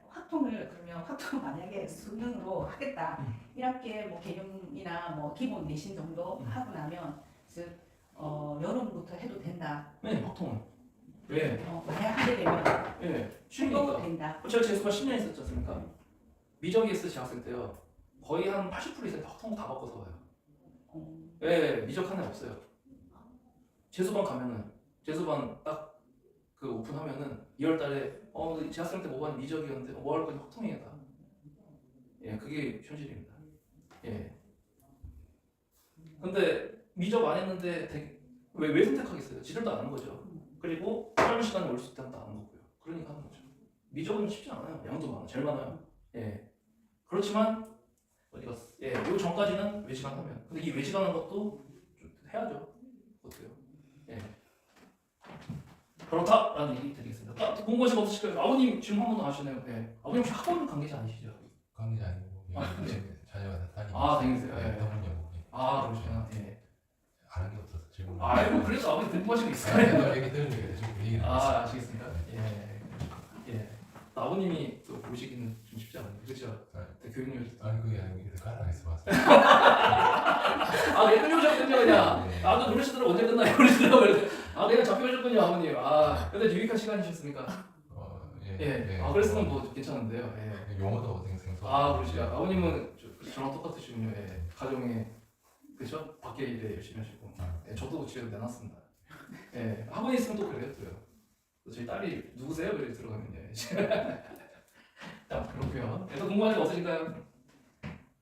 확통을 그러면 확통 만약에 수능으로 하겠다. 1학기에 뭐 개념이나 뭐 기본 내신 정도 하고 나면 즉 여름부터 해도 된다. 네, 보통은. 왜? 만약 하게 되면 예. 해도 쉬우니까. 된다. 제가 재수가 10년 있었지 않습니까? 미적이 있을 재학생 때요. 거의 한 80% 이상 통다 바꿔서 와요. 예, 미적 하나 없어요. 재수반 가면은 재수반 딱 그 오픈하면은 2월달에 재학생 때 뭐 봤니 미적이었는데 뭐 할 거니 확통이다. 예, 그게 현실입니다. 예. 근데 미적 안 했는데 왜 선택하겠어요? 지들도 안 하는 거죠. 그리고 짧은 시간에 올 수 있다는 것도 아는 거고요. 그러니까 하는 거죠. 미적은 쉽지 않아요. 양도 많아, 제일 많아요. 예. 그렇지만 어디 갔어? 예, 요 전까지는 외시간 하면. 근데 이 외시간하는 것도 좀 해야죠. 어때요? 예. 그렇다라는 얘기 드리겠습니다. 궁금하신 거 없으실까요? 아버님 지금 한 번 더 하시네요. 예. 아버님 혹시 학원 관계자 아니시죠? 관계자 아니고 자녀가 다 다니고 다니세요. 예. 병원여고 그러시구나. 예. 아는 게 없어서 질문. 아이고 그래서 아버님 궁금하신 거 있어요? 얘기 들으니까 지금 그 얘기를 아시겠습니다. 예. 아버님이 또 보시기는 좀 쉽지 않은데, 그렇죠? 교육열. 아니 그게 아니고 가라에서 봤어요. 왜 끌려오셨군요, 그냥. 네. 또 노래시더라고 언제 끝나요? 그러시더라고요. 그냥 잡혀오셨군요, 아버님. 근데 유익한 시간이셨습니까? 예. 그랬으면 뭐 괜찮은데요. 예. 용어도 생소. 그러시죠. 아버님은 저랑 똑같으시군요. 예. 가정에 그죠? 밖에 일에 열심히 하시고. 예, 저도 집에 내놨습니다. 예. 학원에 있으면 또 그래요, 또요. 저희 딸이 누구세요? 이렇게 들어가면요. 자, 그렇고요. 또 궁금한 거 없으실까요?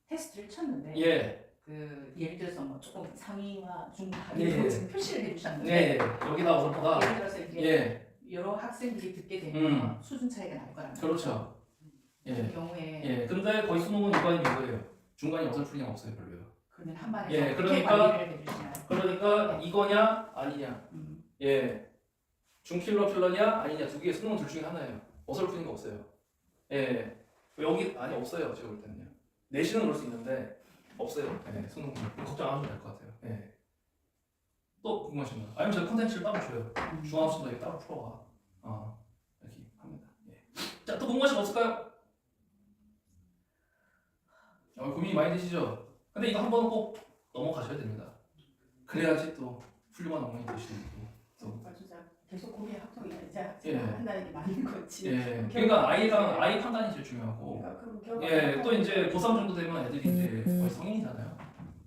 테스트를 쳤는데 예. 그 예를 들어서 뭐 조금 상위와 중하 예. 이런 지금 표시를 해주셨는데 네. 여기다 어서가. 예를 들어서 이제 예. 여러 학생들이 듣게 되면 수준 차이가 날 거란 말이죠. 그렇죠. 그 예. 경우에 예. 근데 거의 수능은 이관이 이거예요. 중간이 어떤 풀리가 없어요, 별로요. 그러면 한 반에서 예, 어떻게 그러니까- 관리를 해주시나요? 그러니까 이거냐 아니냐. 음. 예. 중킬러 필러냐 아니냐 두 개 수능은 둘 중에 하나예요. 어설프는 거 없어요. 예. 여기 없어요. 제가 볼 때는요. 내신은 그럴 수 있는데 없어요. 예. 수능 걱정 안 하셔도 될 것 같아요. 예. 또 궁금하신 거? 아니면 제가 콘텐츠를 따로 줘요. 중앙수도 이렇게 따로 풀어와. 이렇게 합니다. 예. 자, 또 궁금하신 거 없을까요? 고민이 많이 되시죠? 근데 이거 한번 꼭 넘어가셔야 됩니다. 그래야지 또 훌륭한 어머니 되시는 거. 진짜 계속 고민 학통이 이제 예. 한다는 게 맞는 거지. 예. 그러니까 아이 판단이 제일 중요하고. 그럼 결국 예. 또 이제 고3 정도 되면 애들이 이제 거의 성인이잖아요.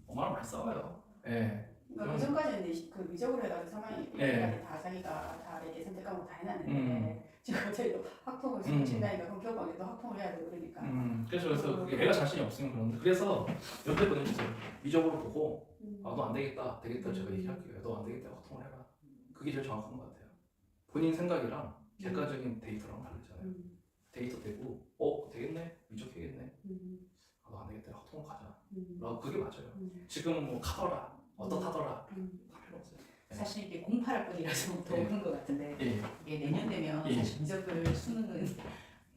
엄마랑 많이 싸워요. 예. 그러니까 그 전까지는 이제 그 미적으로 해가지고 상황이 예. 다 자기가 다 이렇게 선택 과목 다 해놨는데 지금 갑자기 또 학통을 신다니까 그럼 교육학에 또 학통을 해야 되고 그러니까. 그래서 그게 애가 자신이 없으면 그런데 그래서 옆에 분은 이제 미적으로 보고 너 안 되겠다 제가 얘기할게요. 너 안 되겠다 학통을 해라. 그게 제일 정확한 것 같아요. 본인 생각이랑 객관적인 데이터랑 다르잖아요. 데이터 되고 되겠네 미적해겠네. 너 안 되겠다 학통을 가자. 그게 맞아요. 지금 뭐 가더라 어떻다더라 다 필요 없어요. 사실 이게 08학번이라서 더 예. 그런 것 같은데 예. 이게 내년 되면 예. 사실 미적을 수능은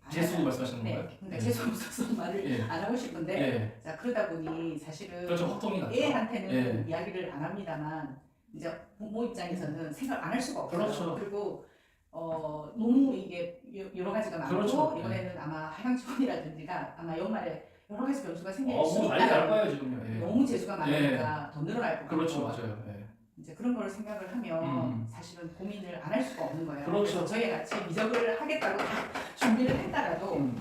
안 재수 하잖아요. 말씀하시는 네, 건가요? 그러니까 예. 재수 없어서 말을 예. 안 하고 싶은데 예. 자 그러다 보니 사실은 그렇죠 확통이 나죠. 애한테는 이야기를 안 합니다만 이제 부모 입장에서는 생각 안 할 수가 없어요. 그렇죠. 그리고 너무 이게 여러 가지가 많고 그렇죠. 이번에는 아마 하향 지원이라든지가 아마 연말에 여러 가지 변수가 생길 수 뭐 난리 날 있다. 거예요 지금요. 예. 너무 재수가 많으니까 더 늘어날 것 같고 그렇죠 맞아요. 예. 이제 그런 걸 생각을 하면 사실은 고민을 안 할 수가 없는 거예요. 그렇죠. 그래서 저희 같이 미적을 하겠다고 다 준비를 했다가도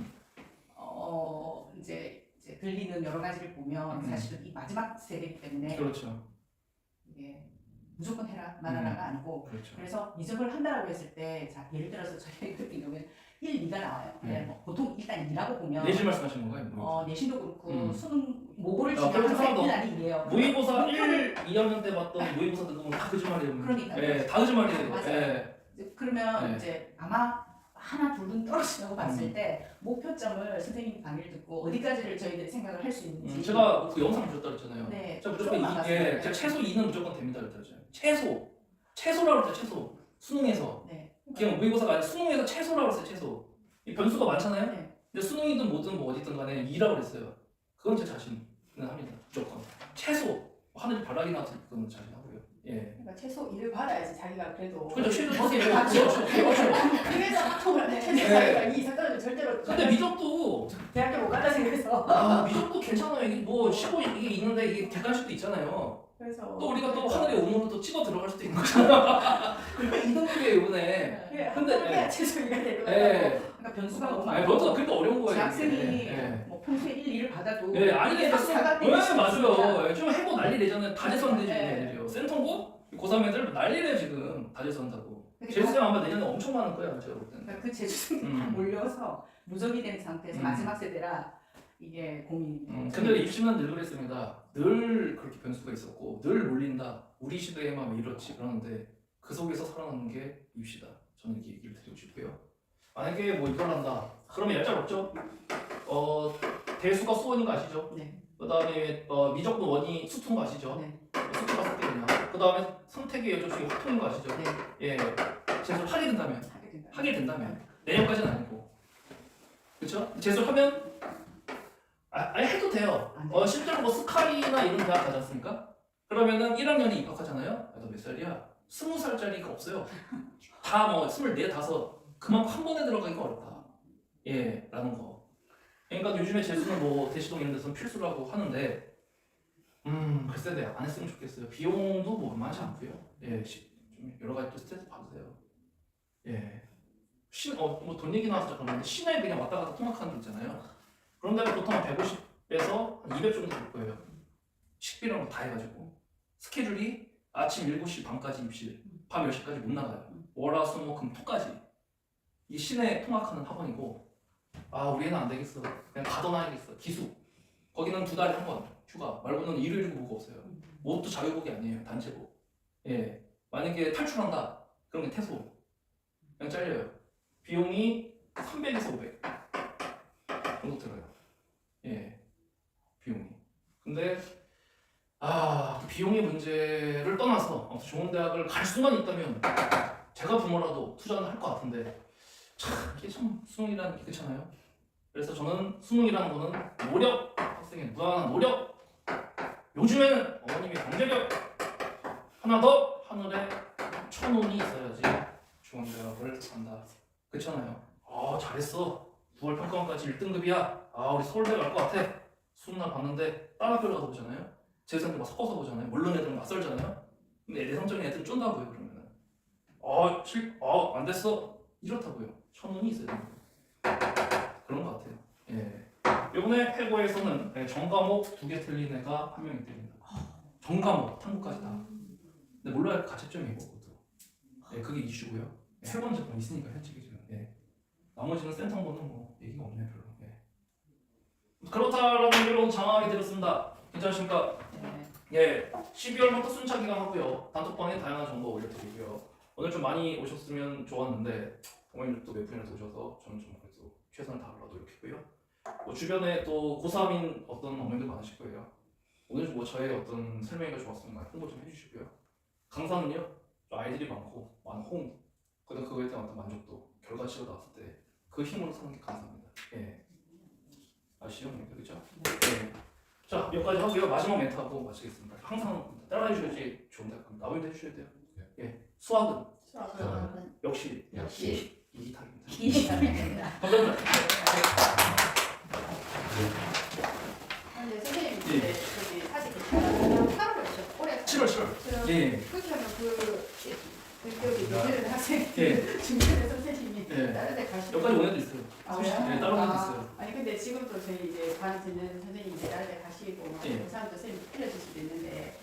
이제 들리는 여러 가지를 보면 사실은 이 마지막 세대이기 때문에 그렇죠. 이게 무조건 해라 말하라가 아니고 그렇죠. 그래서 미적을 한다라고 했을 때 자 예를 들어서 저희 같은 경우는 1, 2가 나와요. 네. 뭐 보통 일단 2라고 보면 내신 말씀하시는 건가요? 내신도 그렇고 수능 모고를 그런 지금 사람도 1 아니 2예요. 모의고사 1, 2학년 때 봤던 모의고사 등급은 다 거짓말이에요. 그러니까요. 예, 다 거짓말이에요. 맞아요. 예. 그러면 네. 이제 아마 하나 둘은 떨어진다고 봤을 때 목표점을 선생님 강의를 듣고 어디까지를 저희들이 생각을 할 수 있는지 제가 그 영상 보셨다 그랬잖아요. 네, 제가 무조건 조금 남았어요. 제가 최소 2는 무조건 됩니다 그랬잖아요. 최소라고 그랬죠. 최소. 수능에서. 네. 그냥 모의고사가 아니라 수능에서 최소라고 그랬어요. 최소. 이 변수가 많잖아요. 네. 근데 수능이든 뭐든 뭐 어디든 간에 2라고 그랬어요. 그건 제 자신은 합니다. 무조건. 최소. 하늘이 바닥이 나서 그건 자신하고요. 예. 그러니까 최소 1을 받아야지 자기가 그래도 그렇죠. 최소 버스를 그렇죠. 그래서 학통을 해. 최소 네. 자기가 2 이상 떨어지면 절대로 근데 미적도 대학교 못 간다 생각해서 미적도 괜찮아요. 이게 뭐 15 이게 있는데 이게 객관식도 있잖아요. 그래서 또 우리가 또 하늘의 오물로 또 찍어 들어갈 수도 있는 거잖아. 그러니까 이동국이에요 이번에. 그래, 근데, 학통을 해야 최소 2가 되고 예. 그러니까 변수가 너무 아니 많고 먼저 그러니까 어려운 거예요. 재학생이 이게. 뭐 평소에 1, 2를 받아도 예, 아니 이게 다 사가 예, 맞아요. 좀 해고 난리 내잖아요. 다 재수한 되지 네. 애들이요. 센터고 고3 애들 난리래 지금 다재서 한다고. 재수생 아마 내년에 엄청 많을 거야 제가 볼 때는. 그러니까 그 재수생들이 다 몰려서 무적이 된 상태에서 마지막 세대라 이게 고민입니다. 근데 입시는 늘 그랬습니다. 늘 그렇게 변수가 있었고 늘 몰린다. 우리 시대에만 왜 이렇지 그러는데 그 속에서 살아남는 게 입시다. 저는 이렇게 얘기를 드리고 싶고요. 만약에 뭐 이걸 한다. 그러면 얄짤 없죠. 대수가 수원인 거 아시죠? 네. 그다음에 미적분 원이 수투인 거 아시죠? 네. 수투가 섞이냐. 그다음에 선택의 여조식이 확통인 거 아시죠? 네. 예. 재수를 하게 된다면. 하게 된다. 내년까지는 아니고. 그렇죠? 재수를 하면 아예 해도 돼요. 안 돼요. 실제로 뭐 스카이나 이런 대학 가지 않습니까? 그러면은 1학년에 입학하잖아요. 야, 너 몇 살이야? 20살짜리가 없어요. 다 뭐 24, 5 그만큼 한 번에 들어가기가 어렵다. 예, 라는 거. 그러니까 요즘에 재수는 뭐 대시동 이런 데서는 필수라고 하는데 글쎄 네, 안 했으면 좋겠어요. 비용도 뭐 많지 않고요. 예, 좀 여러 가지 또 스트레스 받으세요. 예. 뭐 돈 얘기 나와서 잠깐만 시내 그냥 왔다 갔다 통학하는 데 있잖아요. 그런 데가 보통 150에서 한 200 정도 될 거예요. 식비랑 뭐 다 해가지고 스케줄이 아침 7시 반까지 입실, 밤 10시까지 못 나가요. 월화수목금토까지 이 시내 통학하는 학원이고 아 우리 애는 안 되겠어. 그냥 가둬놔야겠어. 기숙 거기는 2달에 한 번 휴가 말고는 일요일이고 뭐가 없어요. 옷도 자유복이 아니에요. 단체복. 예. 만약에 탈출한다 그러면 퇴소 그냥 잘려요. 비용이 300에서 500 정도 들어요. 예, 비용이. 근데 비용의 문제를 떠나서 좋은 대학을 갈 수만 있다면 제가 부모라도 투자는 할 것 같은데 참 이게 참 수능이라는 게 그렇잖아요. 그래서 저는 수능이라는 거는 노력, 학생의 무한한 노력. 요즘에는 어머님의 경제력 하나 더 하늘에 천운이 있어야지 좋은 대학을 간다. 그렇잖아요. 잘했어. 9월 평가원까지 1등급이야. 우리 서울대 갈 것 같아. 수능날 봤는데 딴 학교를 가서 보잖아요. 재수생들 막 섞어서 보잖아요. 모르는 애들은 낯설잖아요. 근데 내성적인 애들은 쫀다고요. 그러면은 안 됐어. 이렇다고요. 천운이 있어야 됩니다. 그런 것 같아요. 예. 이번에 해고에서는 전과목 2개 틀린 애가 1명이 됩니다. 전과목 탐구까지 다. 근데 몰라야 가채점이고 그것도. 예, 그게 이슈고요. 세 번째 번 있으니까 현재 기준은. 예. 나머지는 센텀보는 뭐 얘기가 없네요 별로. 예. 그렇다라는 얘기로 장황하게 드렸습니다. 괜찮으십니까? 네. 예. 12월부터 순차 기간 하고요. 단톡방에 다양한 정보 올려드리고요. 오늘 좀 많이 오셨으면 좋았는데 어머님들도 몇 분이라도 오셔서 저는 좀 그래도 최선을 다하려고 노력했고요. 뭐 주변에 또 고3인 어떤 어머님들 많으실 거예요. 오늘 뭐 저의 어떤 설명이 좋았으면 홍보 좀 해주시고요. 강사는요, 좀 아이들이 많고 많은 호응, 그다음 그거에 대한 어떤 만족도, 결과치가 나왔을 때 그 힘으로 사는 게 강사입니다. 예. 아시죠? 그렇죠? 네. 자, 몇 가지 하고요. 마지막 멘트하고 마치겠습니다. 항상 따라해 주셔야지 좋은데 나오면 해주셔야 돼요. 예. 수학은 수학은 역시 역시 이기탁입니다. 이기탁입니다. 감사합니다. 근데 선생님 예. 이제 저기 사실 그 8월이죠. 올해 7월. 예. 그렇게 하면 저기 문제를 학생 예. 중간에 선생님이 예. 다른 데 가시고 여기까지 온 애도 있어요. 그래요? 네, 다른 애도 있어요. 아니 근데 지금도 저희 이제 반 듣는 선생님 이제 다른 데 가시고 예. 그 사람도 선생님 틀려줄 수도 있는데